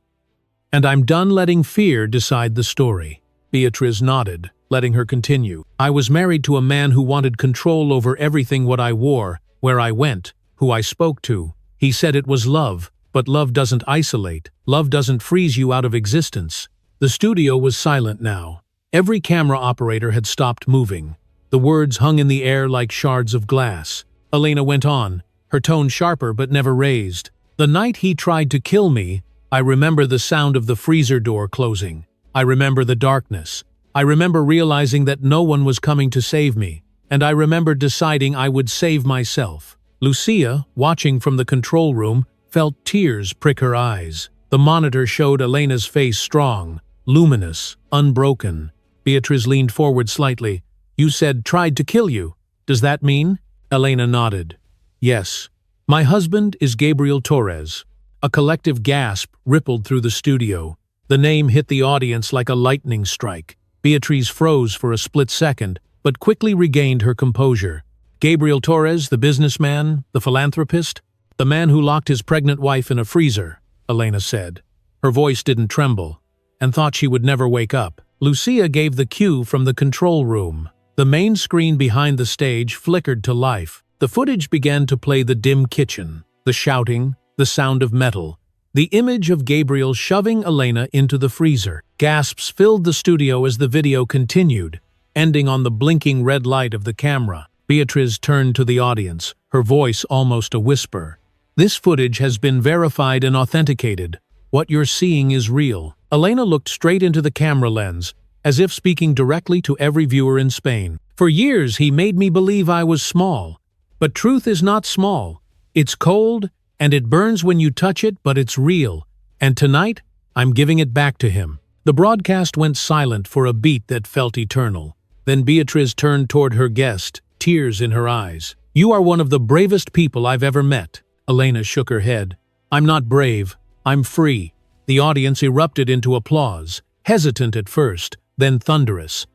And I'm done letting fear decide the story." Beatriz nodded. letting her continue. "I was married to a man who wanted control over everything what I wore, where I went, who I spoke to. He said it was love, but love doesn't isolate. Love doesn't freeze you out of existence." The studio was silent now. Every camera operator had stopped moving. The words hung in the air like shards of glass. Elena went on, her tone sharper but never raised. "The night he tried to kill me, I remember the sound of the freezer door closing. I remember the darkness. I remember realizing that no one was coming to save me, and I remember deciding I would save myself." Lucia, watching from the control room, felt tears prick her eyes. The monitor showed Elena's face strong, luminous, unbroken. Beatriz leaned forward slightly. "You said tried to kill you. Does that mean?" Elena nodded. "Yes. My husband is Gabriel Torres." A collective gasp rippled through the studio. The name hit the audience like a lightning strike. Beatriz froze for a split second, but quickly regained her composure. "Gabriel Torres, the businessman, the philanthropist? The man who locked his pregnant wife in a freezer," Elena said. Her voice didn't tremble, and thought she would never wake up. Lucia gave the cue from the control room. The main screen behind the stage flickered to life. The footage began to play the dim kitchen, the shouting, the sound of metal, the image of Gabriel shoving Elena into the freezer. Gasps filled the studio as the video continued, ending on the blinking red light of the camera. Beatriz turned to the audience, her voice almost a whisper. "This footage has been verified and authenticated. What you're seeing is real." Elena looked straight into the camera lens, as if speaking directly to every viewer in Spain. "For years he made me believe I was small. But truth is not small. It's cold, and it burns when you touch it, but it's real. And tonight, I'm giving it back to him." The broadcast went silent for a beat that felt eternal. Then Beatriz turned toward her guest, tears in her eyes. "You are one of the bravest people I've ever met." Elena shook her head. "I'm not brave. I'm free." The audience erupted into applause, hesitant at first, then thunderous.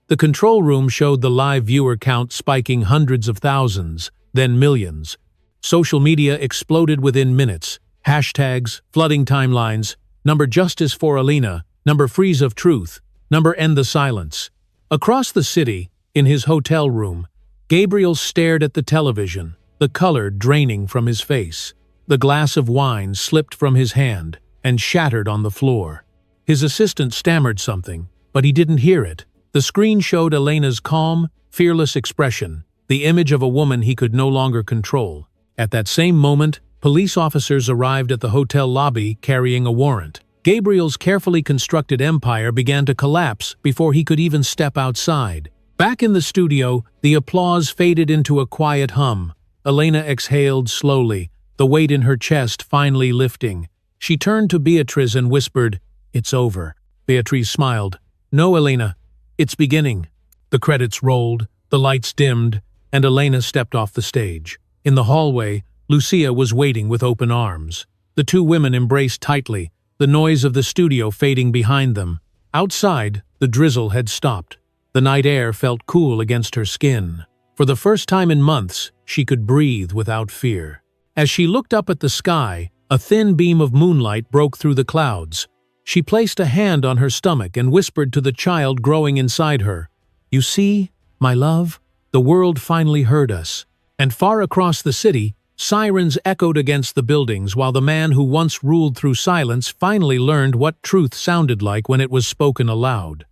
The control room showed the live viewer count spiking hundreds of thousands, then millions. Social media exploded within minutes. Hashtags, flooding timelines, number justice for Elena, number freeze of truth, number end the silence. Across the city, in his hotel room, Gabriel stared at the television, the color draining from his face. The glass of wine slipped from his hand and shattered on the floor. His assistant stammered something, but he didn't hear it. The screen showed Elena's calm, fearless expression, the image of a woman he could no longer control. At that same moment, police officers arrived at the hotel lobby carrying a warrant. Gabriel's carefully constructed empire began to collapse before he could even step outside. Back in the studio, the applause faded into a quiet hum. Elena exhaled slowly, the weight in her chest finally lifting. She turned to Beatriz and whispered, "It's over." Beatriz smiled. "No, Elena. It's beginning." The credits rolled, the lights dimmed, and Elena stepped off the stage. In the hallway, Lucia was waiting with open arms. The two women embraced tightly, the noise of the studio fading behind them. Outside, the drizzle had stopped. The night air felt cool against her skin. For the first time in months, she could breathe without fear. As she looked up at the sky, a thin beam of moonlight broke through the clouds. She placed a hand on her stomach and whispered to the child growing inside her, "You see, my love, the world finally heard us." And far across the city, sirens echoed against the buildings while the man who once ruled through silence finally learned what truth sounded like when it was spoken aloud.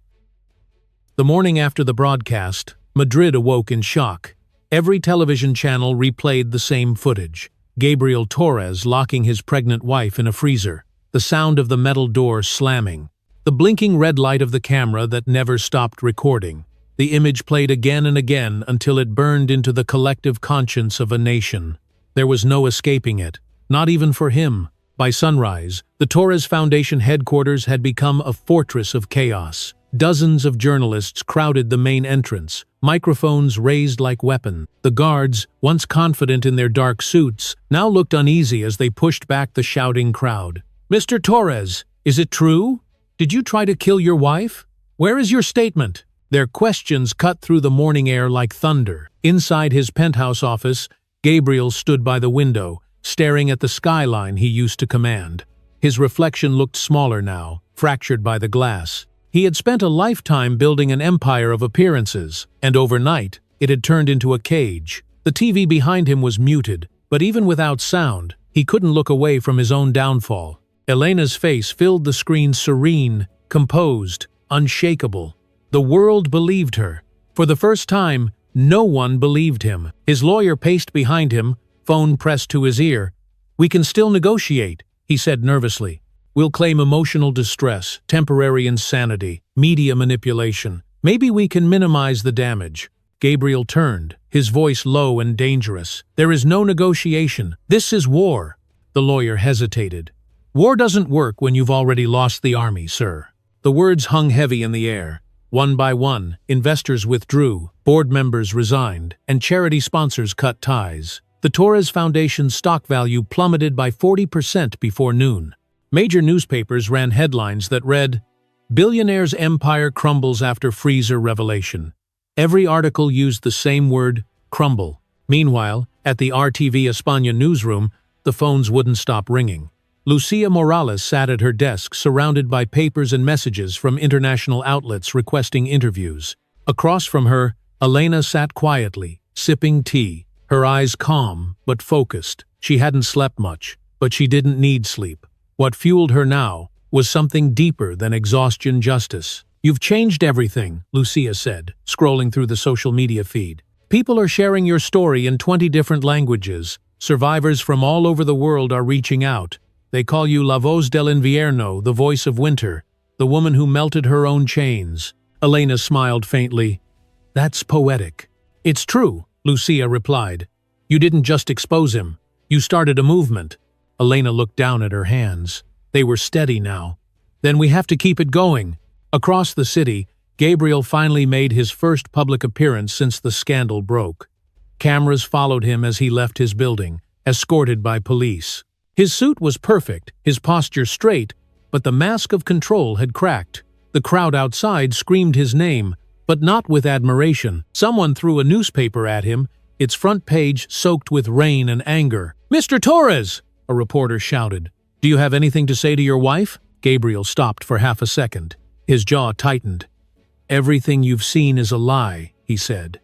The morning after the broadcast, Madrid awoke in shock. Every television channel replayed the same footage. Gabriel Torres locking his pregnant wife in a freezer, the sound of the metal door slamming, the blinking red light of the camera that never stopped recording. The image played again and again until it burned into the collective conscience of a nation. There was no escaping it, not even for him. By sunrise, the Torres Foundation headquarters had become a fortress of chaos. Dozens of journalists crowded the main entrance, microphones raised like weapons. The guards, once confident in their dark suits, now looked uneasy as they pushed back the shouting crowd. "Mr. Torres, is it true? Did you try to kill your wife? Where is your statement?" Their questions cut through the morning air like thunder. Inside his penthouse office, Gabriel stood by the window, staring at the skyline he used to command. His reflection looked smaller now, fractured by the glass. He had spent a lifetime building an empire of appearances, and overnight, it had turned into a cage. The TV behind him was muted, but even without sound, he couldn't look away from his own downfall. Elena's face filled the screen, serene, composed, unshakable. The world believed her. For the first time, no one believed him. His lawyer paced behind him, phone pressed to his ear. "We can still negotiate," he said nervously. "We'll claim emotional distress, temporary insanity, media manipulation. Maybe we can minimize the damage." Gabriel turned, his voice low and dangerous. "There is no negotiation. This is war." The lawyer hesitated. "War doesn't work when you've already lost the army, sir." The words hung heavy in the air. One by one, investors withdrew, board members resigned, and charity sponsors cut ties. The Torres Foundation's stock value plummeted by 40% before noon. Major newspapers ran headlines that read, "Billionaire's empire crumbles after freezer revelation." Every article used the same word, crumble. Meanwhile, at the RTV España newsroom, the phones wouldn't stop ringing. Lucia Morales sat at her desk, surrounded by papers and messages from international outlets requesting interviews. Across from her, Elena sat quietly, sipping tea, her eyes calm but focused. She hadn't slept much, but she didn't need sleep. What fueled her now was something deeper than exhaustion justice. "You've changed everything," Lucia said, scrolling through the social media feed. "People are sharing your story in 20 different languages. Survivors from all over the world are reaching out. They call you La Voz del Invierno, the voice of winter, the woman who melted her own chains." Elena smiled faintly. "That's poetic." "It's true," Lucia replied. "You didn't just expose him. You started a movement." Elena looked down at her hands. They were steady now. "Then we have to keep it going." Across the city, Gabriel finally made his first public appearance since the scandal broke. Cameras followed him as he left his building, escorted by police. His suit was perfect, his posture straight, but the mask of control had cracked. The crowd outside screamed his name, but not with admiration. Someone threw a newspaper at him, its front page soaked with rain and anger. "Mr. Torres!" a reporter shouted. "Do you have anything to say to your wife?" Gabriel stopped for half a second. His jaw tightened. "Everything you've seen is a lie," he said.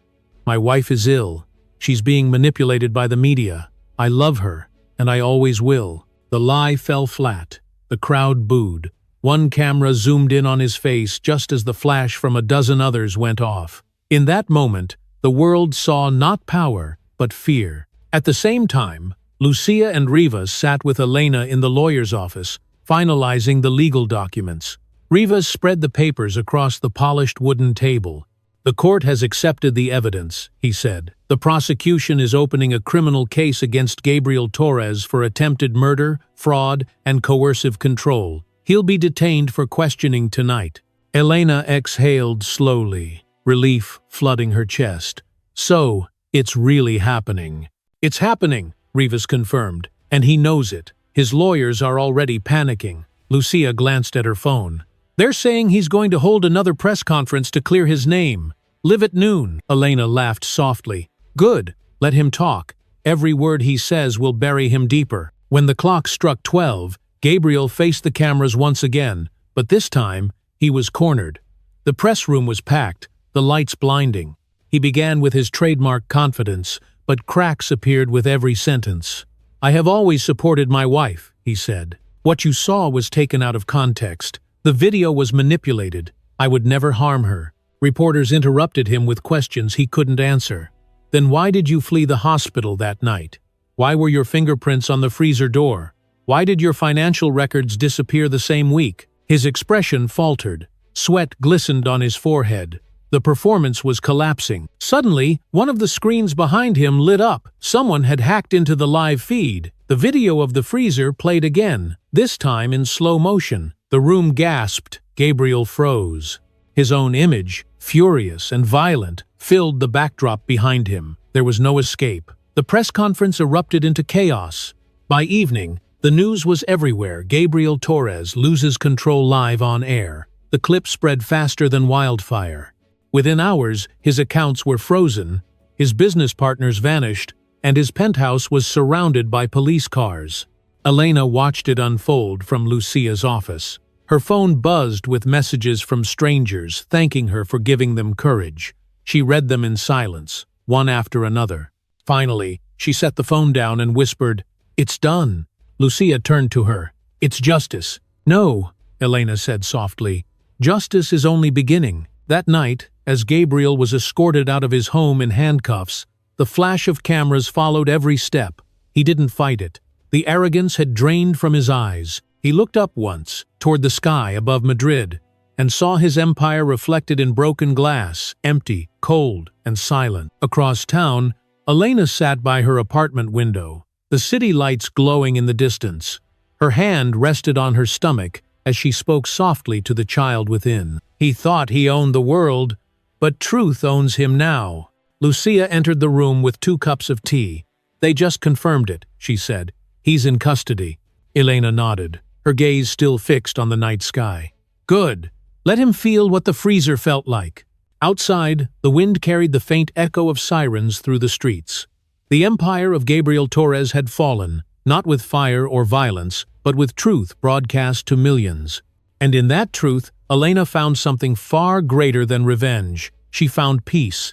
"My wife is ill. She's being manipulated by the media. I love her, and I always will." The lie fell flat. The crowd booed. One camera zoomed in on his face just as the flash from a dozen others went off. In that moment, the world saw not power, but fear. At the same time, Lucia and Rivas sat with Elena in the lawyer's office, finalizing the legal documents. Rivas spread the papers across the polished wooden table. "The court has accepted the evidence," he said. "The prosecution is opening a criminal case against Gabriel Torres for attempted murder, fraud, and coercive control. He'll be detained for questioning tonight." Elena exhaled slowly, relief flooding her chest. "So, it's really happening." "It's happening," Rivas confirmed, "and he knows it. His lawyers are already panicking." Lucia glanced at her phone. "They're saying he's going to hold another press conference to clear his name. Live at noon." Elena laughed softly. "Good. Let him talk. Every word he says will bury him deeper." When the clock struck 12, Gabriel faced the cameras once again, but this time, he was cornered. The press room was packed, the lights blinding. He began with his trademark confidence, but cracks appeared with every sentence. "I have always supported my wife," he said. "What you saw was taken out of context. The video was manipulated. I would never harm her." Reporters interrupted him with questions he couldn't answer. "Then why did you flee the hospital that night? Why were your fingerprints on the freezer door? Why did your financial records disappear the same week?" His expression faltered. Sweat glistened on his forehead. The performance was collapsing. Suddenly, one of the screens behind him lit up. Someone had hacked into the live feed. The video of the freezer played again, this time in slow motion. The room gasped. Gabriel froze. His own image, furious and violent, filled the backdrop behind him. There was no escape. The press conference erupted into chaos. By evening, the news was everywhere. Gabriel Torres loses control live on air. The clip spread faster than wildfire. Within hours, his accounts were frozen, his business partners vanished, and his penthouse was surrounded by police cars. Elena watched it unfold from Lucia's office. Her phone buzzed with messages from strangers thanking her for giving them courage. She read them in silence, one after another. Finally, she set the phone down and whispered, "It's done." Lucia turned to her. "It's justice." "No," Elena said softly. "Justice is only beginning." That night, as Gabriel was escorted out of his home in handcuffs, the flash of cameras followed every step. He didn't fight it. The arrogance had drained from his eyes. He looked up once, toward the sky above Madrid, and saw his empire reflected in broken glass, empty, cold, and silent. Across town, Elena sat by her apartment window, the city lights glowing in the distance. Her hand rested on her stomach as she spoke softly to the child within. He thought he owned the world, but truth owns him now. Lucia entered the room with 2 cups of tea. "They just confirmed it," she said. "He's in custody." Elena nodded, her gaze still fixed on the night sky. "Good. Let him feel what the freezer felt like." Outside, the wind carried the faint echo of sirens through the streets. The empire of Gabriel Torres had fallen, not with fire or violence, but with truth broadcast to millions. And in that truth, Elena found something far greater than revenge. She found peace.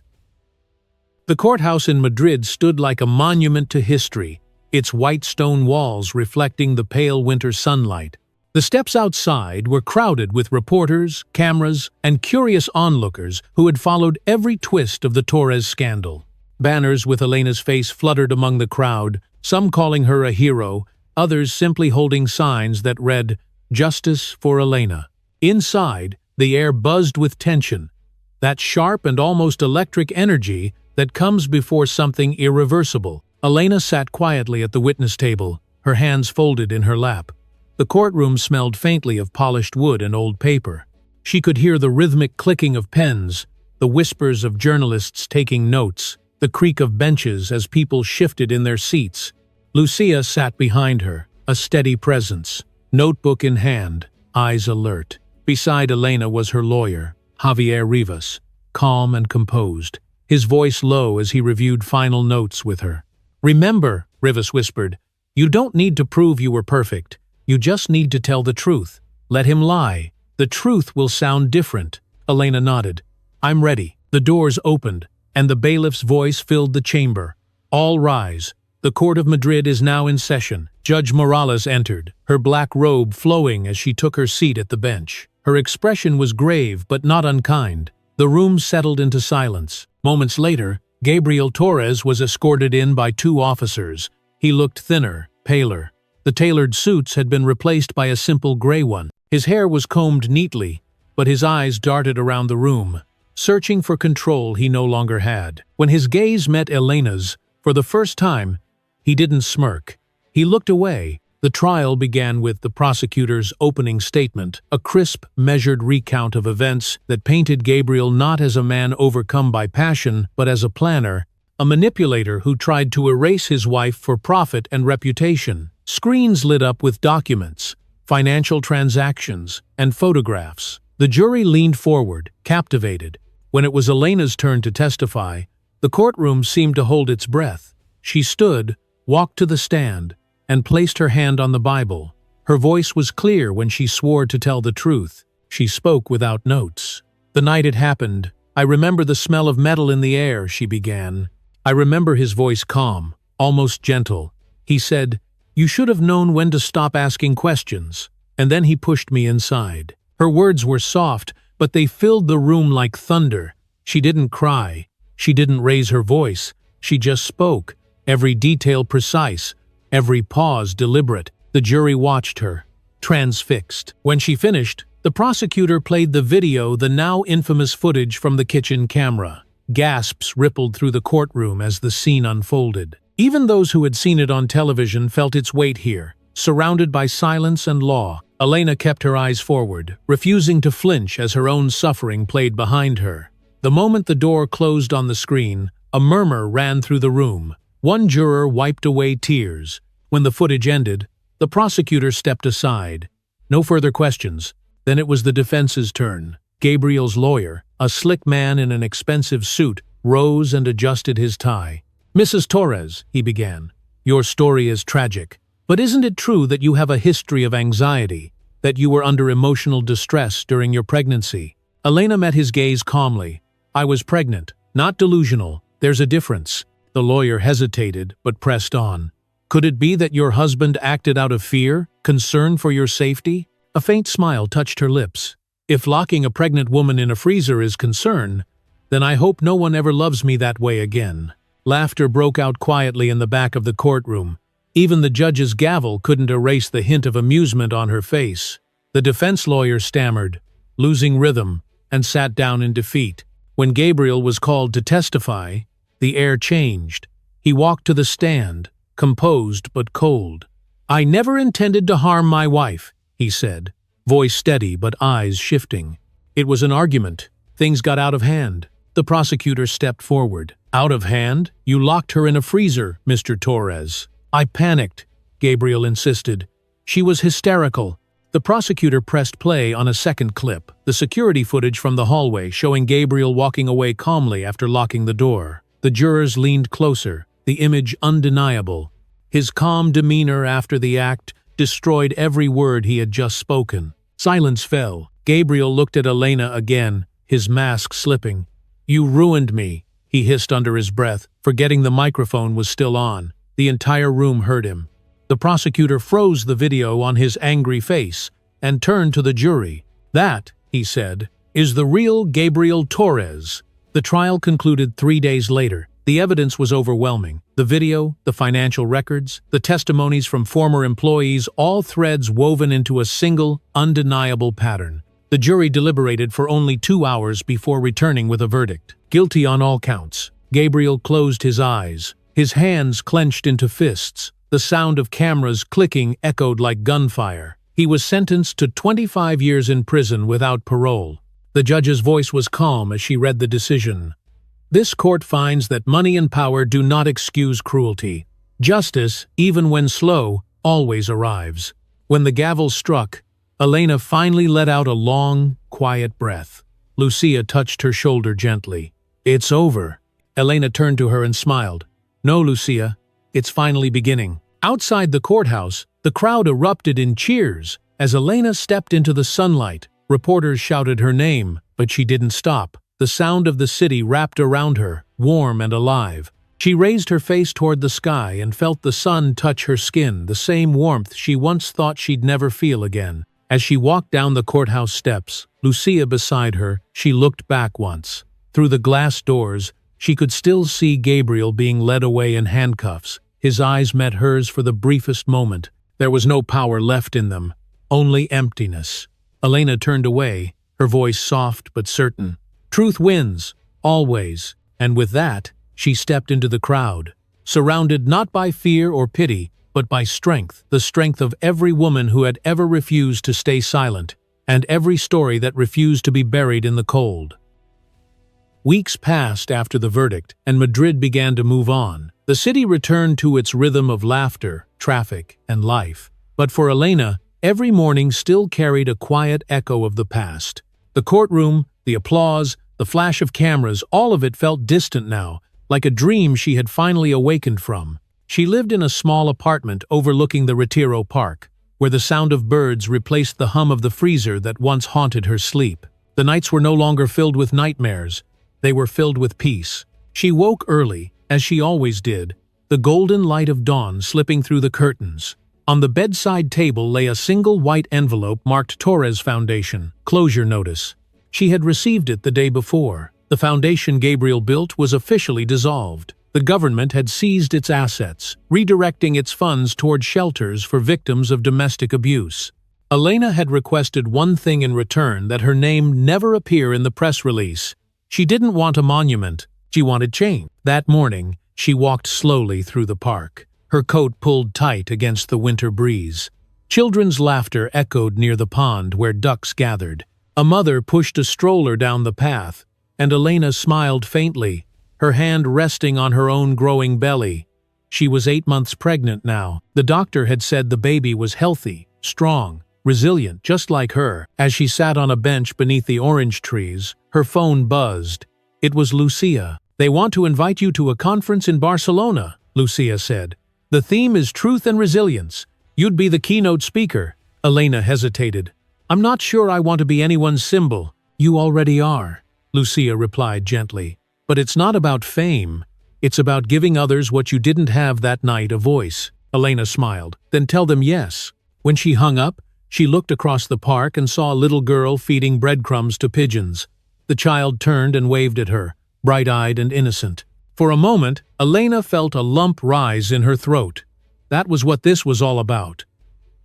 The courthouse in Madrid stood like a monument to history, its white stone walls reflecting the pale winter sunlight. The steps outside were crowded with reporters, cameras, and curious onlookers who had followed every twist of the Torres scandal. Banners with Elena's face fluttered among the crowd, some calling her a hero, others simply holding signs that read, "Justice for Elena." Inside, the air buzzed with tension, that sharp and almost electric energy that comes before something irreversible. Elena sat quietly at the witness table, her hands folded in her lap. The courtroom smelled faintly of polished wood and old paper. She could hear the rhythmic clicking of pens, the whispers of journalists taking notes, the creak of benches as people shifted in their seats. Lucia sat behind her, a steady presence, notebook in hand, eyes alert. Beside Elena was her lawyer, Javier Rivas, calm and composed, his voice low as he reviewed final notes with her. "Remember," Rivas whispered, "you don't need to prove you were perfect. You just need to tell the truth. Let him lie. The truth will sound different." Elena nodded. "I'm ready." The doors opened, and the bailiff's voice filled the chamber. "All rise. The Court of Madrid is now in session." Judge Morales entered, her black robe flowing as she took her seat at the bench. Her expression was grave but not unkind. The room settled into silence. Moments later, Gabriel Torres was escorted in by 2 officers. He looked thinner, paler. The tailored suits had been replaced by a simple gray one. His hair was combed neatly, but his eyes darted around the room, searching for control he no longer had. When his gaze met Elena's, for the first time, he didn't smirk. He looked away. The trial began with the prosecutor's opening statement, a crisp, measured recount of events that painted Gabriel not as a man overcome by passion, but as a planner, a manipulator who tried to erase his wife for profit and reputation. Screens lit up with documents, financial transactions, and photographs. The jury leaned forward, captivated. When it was Elena's turn to testify, the courtroom seemed to hold its breath. She stood, walked to the stand, and placed her hand on the Bible. Her voice was clear when she swore to tell the truth. She spoke without notes. "The night it happened, I remember the smell of metal in the air," she began. "I remember his voice calm, almost gentle. He said, 'You should have known when to stop asking questions.' And then he pushed me inside." Her words were soft, but they filled the room like thunder. She didn't cry. She didn't raise her voice. She just spoke, every detail precise, every pause deliberate. The jury watched her, transfixed. When she finished, the prosecutor played the video, the now infamous footage from the kitchen camera. Gasps rippled through the courtroom as the scene unfolded. Even those who had seen it on television felt its weight here, surrounded by silence and law. Elena kept her eyes forward, refusing to flinch as her own suffering played behind her. The moment the door closed on the screen, a murmur ran through the room. One juror wiped away tears. When the footage ended, the prosecutor stepped aside. No further questions. Then it was the defense's turn. Gabriel's lawyer, a slick man in an expensive suit, rose and adjusted his tie. "Mrs. Torres," he began, "your story is tragic. But isn't it true that you have a history of anxiety? that you were under emotional distress during your pregnancy. Elena met his gaze calmly. I was pregnant, not delusional. There's a difference. The lawyer hesitated, but pressed on. Could it be that your husband acted out of fear, concern for your safety? A faint smile touched her lips. If locking a pregnant woman in a freezer is concern, then I hope no one ever loves me that way again. Laughter broke out quietly in the back of the courtroom. Even the judge's gavel couldn't erase the hint of amusement on her face. The defense lawyer stammered, losing rhythm, and sat down in defeat. When Gabriel was called to testify, the air changed. He walked to the stand, composed but cold. I never intended to harm my wife, he said, voice steady but eyes shifting. It was an argument. Things got out of hand. The prosecutor stepped forward. Out of hand? You locked her in a freezer, Mr. Torres. I panicked, Gabriel insisted. She was hysterical. The prosecutor pressed play on a second clip, the security footage from the hallway showing Gabriel walking away calmly after locking the door. The jurors leaned closer, the image undeniable. His calm demeanor after the act destroyed every word he had just spoken. Silence fell. Gabriel looked at Elena again, his mask slipping. You ruined me, he hissed under his breath, forgetting the microphone was still on. The entire room heard him. The prosecutor froze the video on his angry face and turned to the jury. That, he said, is the real Gabriel Torres. The trial concluded 3 days later. The evidence was overwhelming. The video, the financial records, the testimonies from former employees, all threads woven into a single, undeniable pattern. The jury deliberated for only 2 hours before returning with a verdict. Guilty on all counts. Gabriel closed his eyes. His hands clenched into fists. The sound of cameras clicking echoed like gunfire. He was sentenced to 25 years in prison without parole. The judge's voice was calm as she read the decision. This court finds that money and power do not excuse cruelty. Justice, even when slow, always arrives. When the gavel struck, Elena finally let out a long, quiet breath. Lucia touched her shoulder gently. It's over. Elena turned to her and smiled. No, Lucia, it's finally beginning. Outside the courthouse, the crowd erupted in cheers as Elena stepped into the sunlight. Reporters shouted her name, but she didn't stop. The sound of the city wrapped around her, warm and alive. She raised her face toward the sky and felt the sun touch her skin, the same warmth she once thought she'd never feel again. As she walked down the courthouse steps, Lucia beside her, she looked back once. Through the glass doors, she could still see Gabriel being led away in handcuffs. His eyes met hers for the briefest moment. There was no power left in them, only emptiness. Elena turned away, her voice soft but certain. Truth wins, always. And with that, she stepped into the crowd, surrounded not by fear or pity, but by strength, the strength of every woman who had ever refused to stay silent, and every story that refused to be buried in the cold. Weeks passed after the verdict, and Madrid began to move on. The city returned to its rhythm of laughter, traffic, and life. But for Elena, every morning still carried a quiet echo of the past. The courtroom, the applause, the flash of cameras, all of it felt distant now, like a dream she had finally awakened from. She lived in a small apartment overlooking the Retiro Park, where the sound of birds replaced the hum of the freezer that once haunted her sleep. The nights were no longer filled with nightmares. They were filled with peace. She woke early, as she always did, the golden light of dawn slipping through the curtains. On the bedside table lay a single white envelope marked Torres Foundation, closure notice. She had received it the day before. The foundation Gabriel built was officially dissolved. The government had seized its assets, redirecting its funds toward shelters for victims of domestic abuse. Elena had requested one thing in return: that her name never appear in the press release. She didn't want a monument, she wanted change. That morning, she walked slowly through the park, her coat pulled tight against the winter breeze. Children's laughter echoed near the pond where ducks gathered. A mother pushed a stroller down the path, and Elena smiled faintly, her hand resting on her own growing belly. She was 8 months pregnant now. The doctor had said the baby was healthy, strong, resilient, just like her. As she sat on a bench beneath the orange trees, her phone buzzed. It was Lucia. They want to invite you to a conference in Barcelona, Lucia said. The theme is truth and resilience. You'd be the keynote speaker. Elena hesitated. I'm not sure I want to be anyone's symbol. You already are, Lucia replied gently. But it's not about fame. It's about giving others what you didn't have that night, a voice. Elena smiled. Then tell them yes. When she hung up, she looked across the park and saw a little girl feeding breadcrumbs to pigeons. The child turned and waved at her, bright-eyed and innocent. For a moment, Elena felt a lump rise in her throat. That was what this was all about.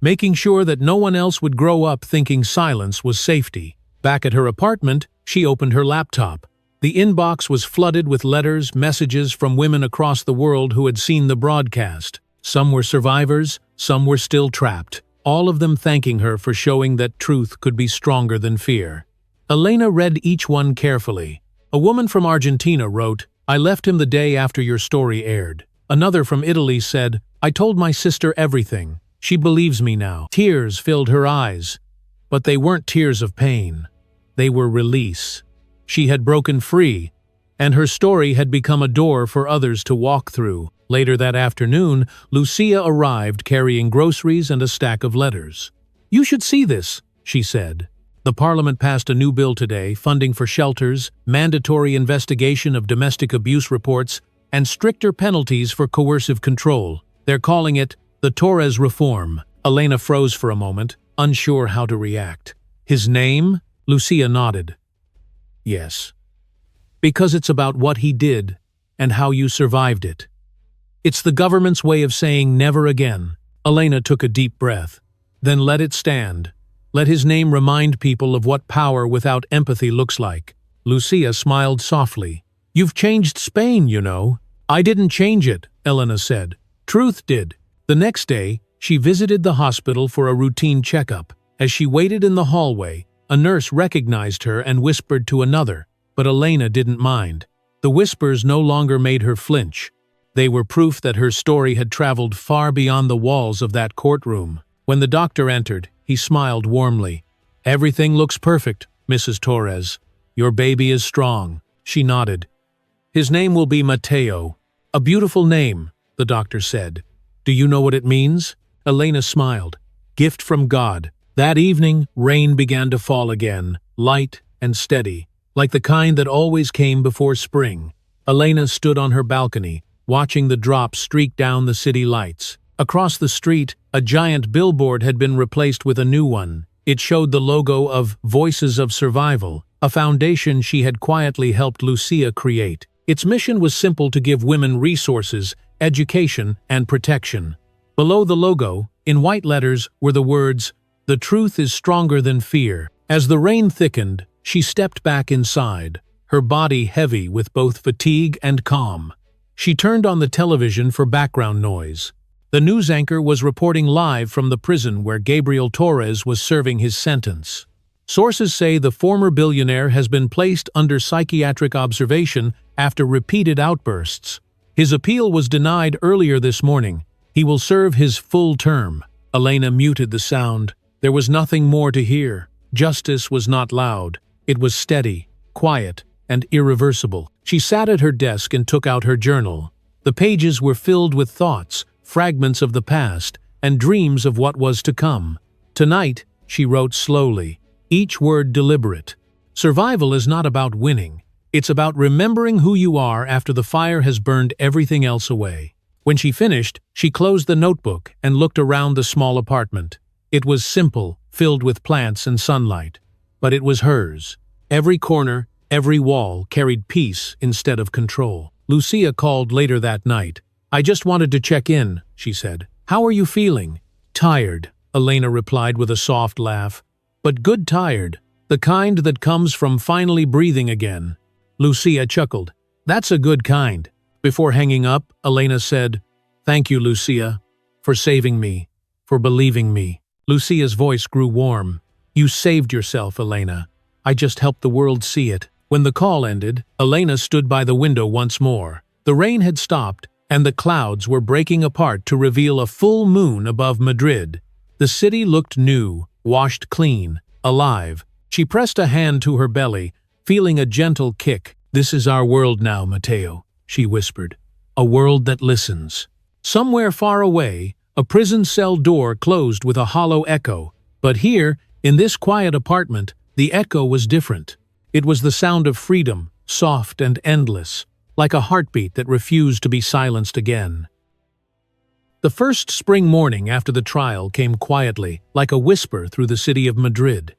Making sure that no one else would grow up thinking silence was safety. Back at her apartment, she opened her laptop. The inbox was flooded with letters, messages from women across the world who had seen the broadcast. Some were survivors, some were still trapped, all of them thanking her for showing that truth could be stronger than fear. Elena read each one carefully. A woman from Argentina wrote, I left him the day after your story aired. Another from Italy said, I told my sister everything. She believes me now. Tears filled her eyes. But they weren't tears of pain. They were release. She had broken free, and her story had become a door for others to walk through. Later that afternoon, Lucia arrived carrying groceries and a stack of letters. You should see this, she said. The Parliament passed a new bill today, funding for shelters, mandatory investigation of domestic abuse reports, and stricter penalties for coercive control. They're calling it the Torres Reform. Elena froze for a moment, unsure how to react. His name? Lucia nodded. Yes. Because it's about what he did and how you survived it. It's the government's way of saying never again. Elena took a deep breath. Then let it stand. Let his name remind people of what power without empathy looks like. Lucia smiled softly. You've changed Spain, you know. I didn't change it, Elena said. Truth did. The next day, she visited the hospital for a routine checkup. As she waited in the hallway, a nurse recognized her and whispered to another, but Elena didn't mind. The whispers no longer made her flinch. They were proof that her story had traveled far beyond the walls of that courtroom. When the doctor entered, he smiled warmly. Everything looks perfect, Mrs. Torres. Your baby is strong. She nodded. His name will be Mateo. A beautiful name, the doctor said. Do you know what it means? Elena smiled. Gift from God. That evening, rain began to fall again, light and steady, like the kind that always came before spring. Elena stood on her balcony, watching the drops streak down the city lights. Across the street, a giant billboard had been replaced with a new one. It showed the logo of Voices of Survival, a foundation she had quietly helped Lucia create. Its mission was simple: to give women resources, education, and protection. Below the logo, in white letters, were the words, "The truth is stronger than fear." As the rain thickened, she stepped back inside, her body heavy with both fatigue and calm. She turned on the television for background noise. The news anchor was reporting live from the prison where Gabriel Torres was serving his sentence. Sources say the former billionaire has been placed under psychiatric observation after repeated outbursts. His appeal was denied earlier this morning. He will serve his full term. Elena muted the sound. There was nothing more to hear. Justice was not loud. It was steady, quiet, and irreversible. She sat at her desk and took out her journal. The pages were filled with thoughts, fragments of the past, and dreams of what was to come. Tonight, she wrote slowly, each word deliberate. Survival is not about winning. It's about remembering who you are after the fire has burned everything else away. When she finished, she closed the notebook and looked around the small apartment. It was simple, filled with plants and sunlight. But it was hers. Every corner, every wall carried peace instead of control. Lucia called later that night. "I just wanted to check in," she said. "How are you feeling?" "Tired," Elena replied with a soft laugh. "But good tired, the kind that comes from finally breathing again." Lucia chuckled. "That's a good kind." Before hanging up, Elena said, "Thank you, Lucia, for saving me, for believing me." Lucia's voice grew warm. "You saved yourself, Elena. I just helped the world see it." When the call ended, Elena stood by the window once more. The rain had stopped, and the clouds were breaking apart to reveal a full moon above Madrid. The city looked new, washed clean, alive. She pressed a hand to her belly, feeling a gentle kick. "This is our world now, Mateo," she whispered. "A world that listens." Somewhere far away, a prison cell door closed with a hollow echo. But here, in this quiet apartment, the echo was different. It was the sound of freedom, soft and endless, like a heartbeat that refused to be silenced again. The first spring morning after the trial came quietly, like a whisper through the city of Madrid.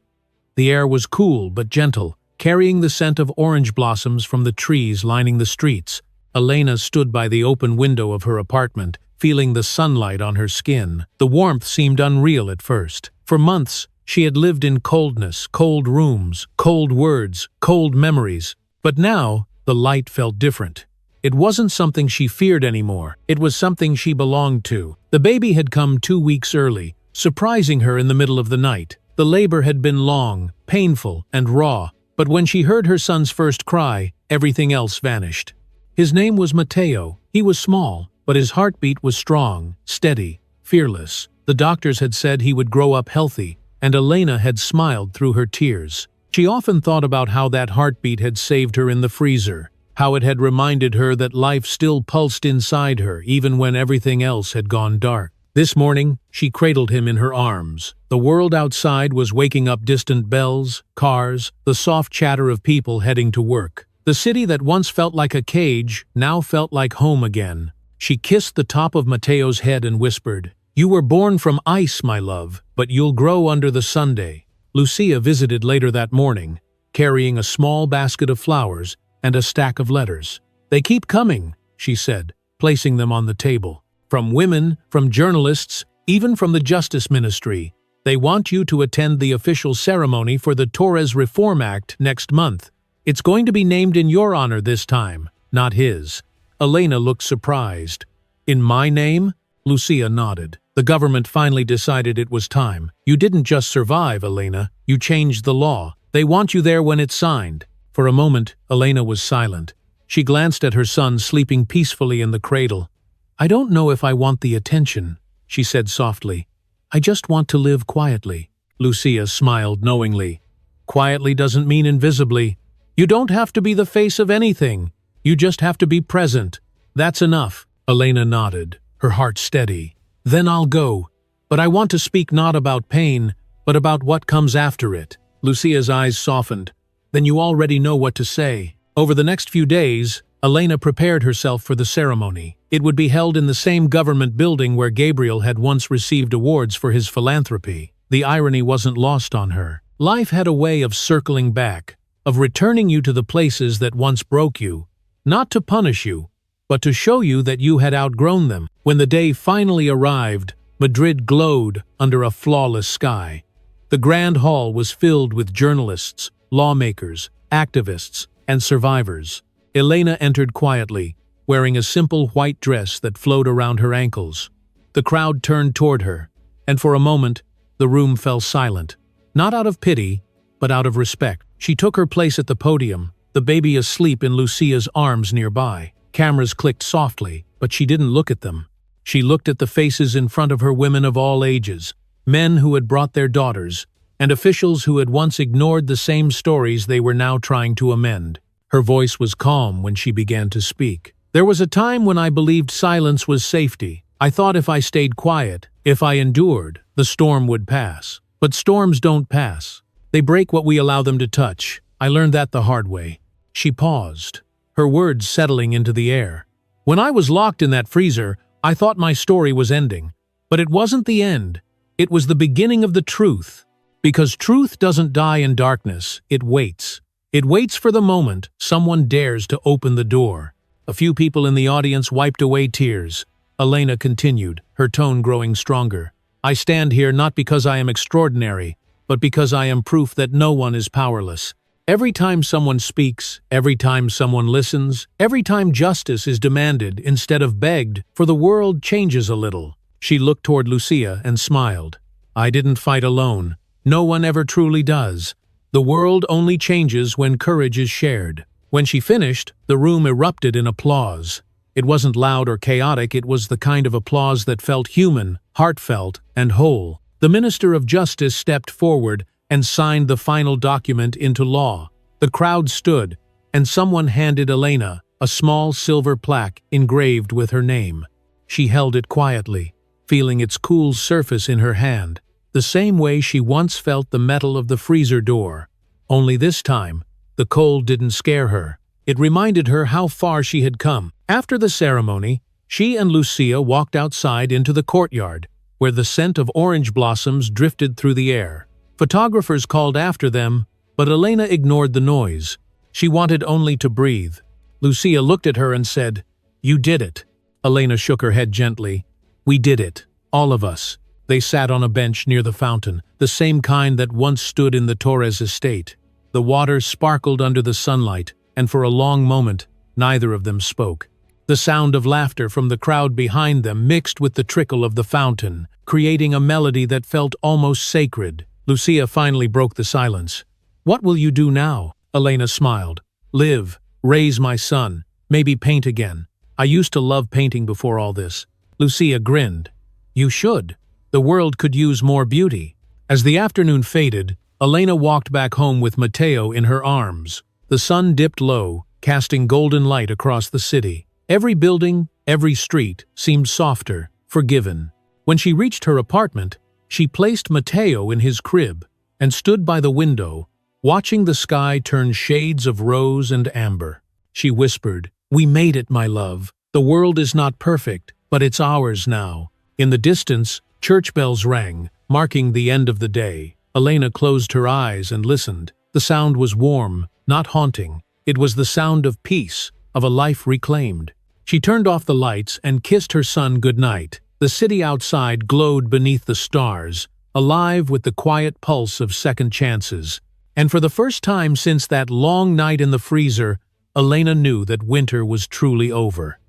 The air was cool but gentle, carrying the scent of orange blossoms from the trees lining the streets. Elena stood by the open window of her apartment, feeling the sunlight on her skin. The warmth seemed unreal at first. For months, she had lived in coldness, cold rooms, cold words, cold memories. But now, the light felt different. It wasn't something she feared anymore. It was something she belonged to. The baby had come 2 weeks early, surprising her in the middle of the night. The labor had been long, painful, and raw, but when she heard her son's first cry, everything else vanished. His name was Matteo. He was small, but his heartbeat was strong, steady, fearless. The doctors had said he would grow up healthy, and Elena had smiled through her tears. She often thought about how that heartbeat had saved her in the freezer, how it had reminded her that life still pulsed inside her even when everything else had gone dark. This morning, she cradled him in her arms. The world outside was waking up, distant bells, cars, the soft chatter of people heading to work. The city that once felt like a cage now felt like home again. She kissed the top of Matteo's head and whispered, "You were born from ice, my love, but you'll grow under the Sunday." Lucia visited later that morning, carrying a small basket of flowers and a stack of letters. "They keep coming," she said, placing them on the table. "From women, from journalists, even from the Justice Ministry. They want you to attend the official ceremony for the Torres Reform Act next month. It's going to be named in your honor this time, not his." Elena looked surprised. "In my name?" Lucia nodded. "The government finally decided it was time. You didn't just survive, Elena. You changed the law. They want you there when it's signed." For a moment, Elena was silent. She glanced at her son sleeping peacefully in the cradle. "I don't know if I want the attention," she said softly. "I just want to live quietly." Lucia smiled knowingly. "Quietly doesn't mean invisibly. You don't have to be the face of anything. You just have to be present. That's enough." Elena nodded, her heart steady. "Then I'll go. But I want to speak not about pain, but about what comes after it." Lucia's eyes softened. "Then you already know what to say." Over the next few days, Elena prepared herself for the ceremony. It would be held in the same government building where Gabriel had once received awards for his philanthropy. The irony wasn't lost on her. Life had a way of circling back, of returning you to the places that once broke you, not to punish you, but to show you that you had outgrown them. When the day finally arrived, Madrid glowed under a flawless sky. The Grand Hall was filled with journalists, lawmakers, activists, and survivors. Elena entered quietly, wearing a simple white dress that flowed around her ankles. The crowd turned toward her, and for a moment, the room fell silent. Not out of pity, but out of respect. She took her place at the podium, the baby asleep in Lucia's arms nearby. Cameras clicked softly, but she didn't look at them. She looked at the faces in front of her, women of all ages, men who had brought their daughters, and officials who had once ignored the same stories they were now trying to amend. Her voice was calm when she began to speak. "There was a time when I believed silence was safety. I thought if I stayed quiet, if I endured, the storm would pass. But storms don't pass. They break what we allow them to touch. I learned that the hard way." She paused, her words settling into the air. "When I was locked in that freezer, I thought my story was ending. But it wasn't the end. It was the beginning of the truth. Because truth doesn't die in darkness, it waits. It waits for the moment someone dares to open the door." A few people in the audience wiped away tears. Elena continued, her tone growing stronger. "I stand here not because I am extraordinary, but because I am proof that no one is powerless. Every time someone speaks, every time someone listens, every time justice is demanded instead of begged, for the world changes a little." She looked toward Lucia and smiled. "I didn't fight alone. No one ever truly does. The world only changes when courage is shared." When she finished, the room erupted in applause. It wasn't loud or chaotic, it was the kind of applause that felt human, heartfelt, and whole. The Minister of Justice stepped forward and signed the final document into law. The crowd stood, and someone handed Elena a small silver plaque engraved with her name. She held it quietly, feeling its cool surface in her hand. the same way she once felt the metal of the freezer door. Only this time, the cold didn't scare her. It reminded her how far she had come. After the ceremony, she and Lucia walked outside into the courtyard, where the scent of orange blossoms drifted through the air. Photographers called after them, but Elena ignored the noise. She wanted only to breathe. Lucia looked at her and said, "You did it." Elena shook her head gently. "We did it. All of us." They sat on a bench near the fountain, the same kind that once stood in the Torres estate. The water sparkled under the sunlight, and for a long moment, neither of them spoke. The sound of laughter from the crowd behind them mixed with the trickle of the fountain, creating a melody that felt almost sacred. Lucia finally broke the silence. "What will you do now?" Elena smiled. "Live, raise my son, maybe paint again. I used to love painting before all this." Lucia grinned. "You should. The world could use more beauty." As the afternoon faded, Elena walked back home with Matteo in her arms. The sun dipped low, casting golden light across the city. Every building, every street seemed softer, forgiven. When she reached her apartment, she placed Matteo in his crib and stood by the window, watching the sky turn shades of rose and amber. She whispered, "We made it, my love. The world is not perfect, but it's ours now." In the distance, church bells rang, marking the end of the day. Elena closed her eyes and listened. The sound was warm, not haunting. It was the sound of peace, of a life reclaimed. She turned off the lights and kissed her son goodnight. The city outside glowed beneath the stars, alive with the quiet pulse of second chances. And for the first time since that long night in the freezer, Elena knew that winter was truly over.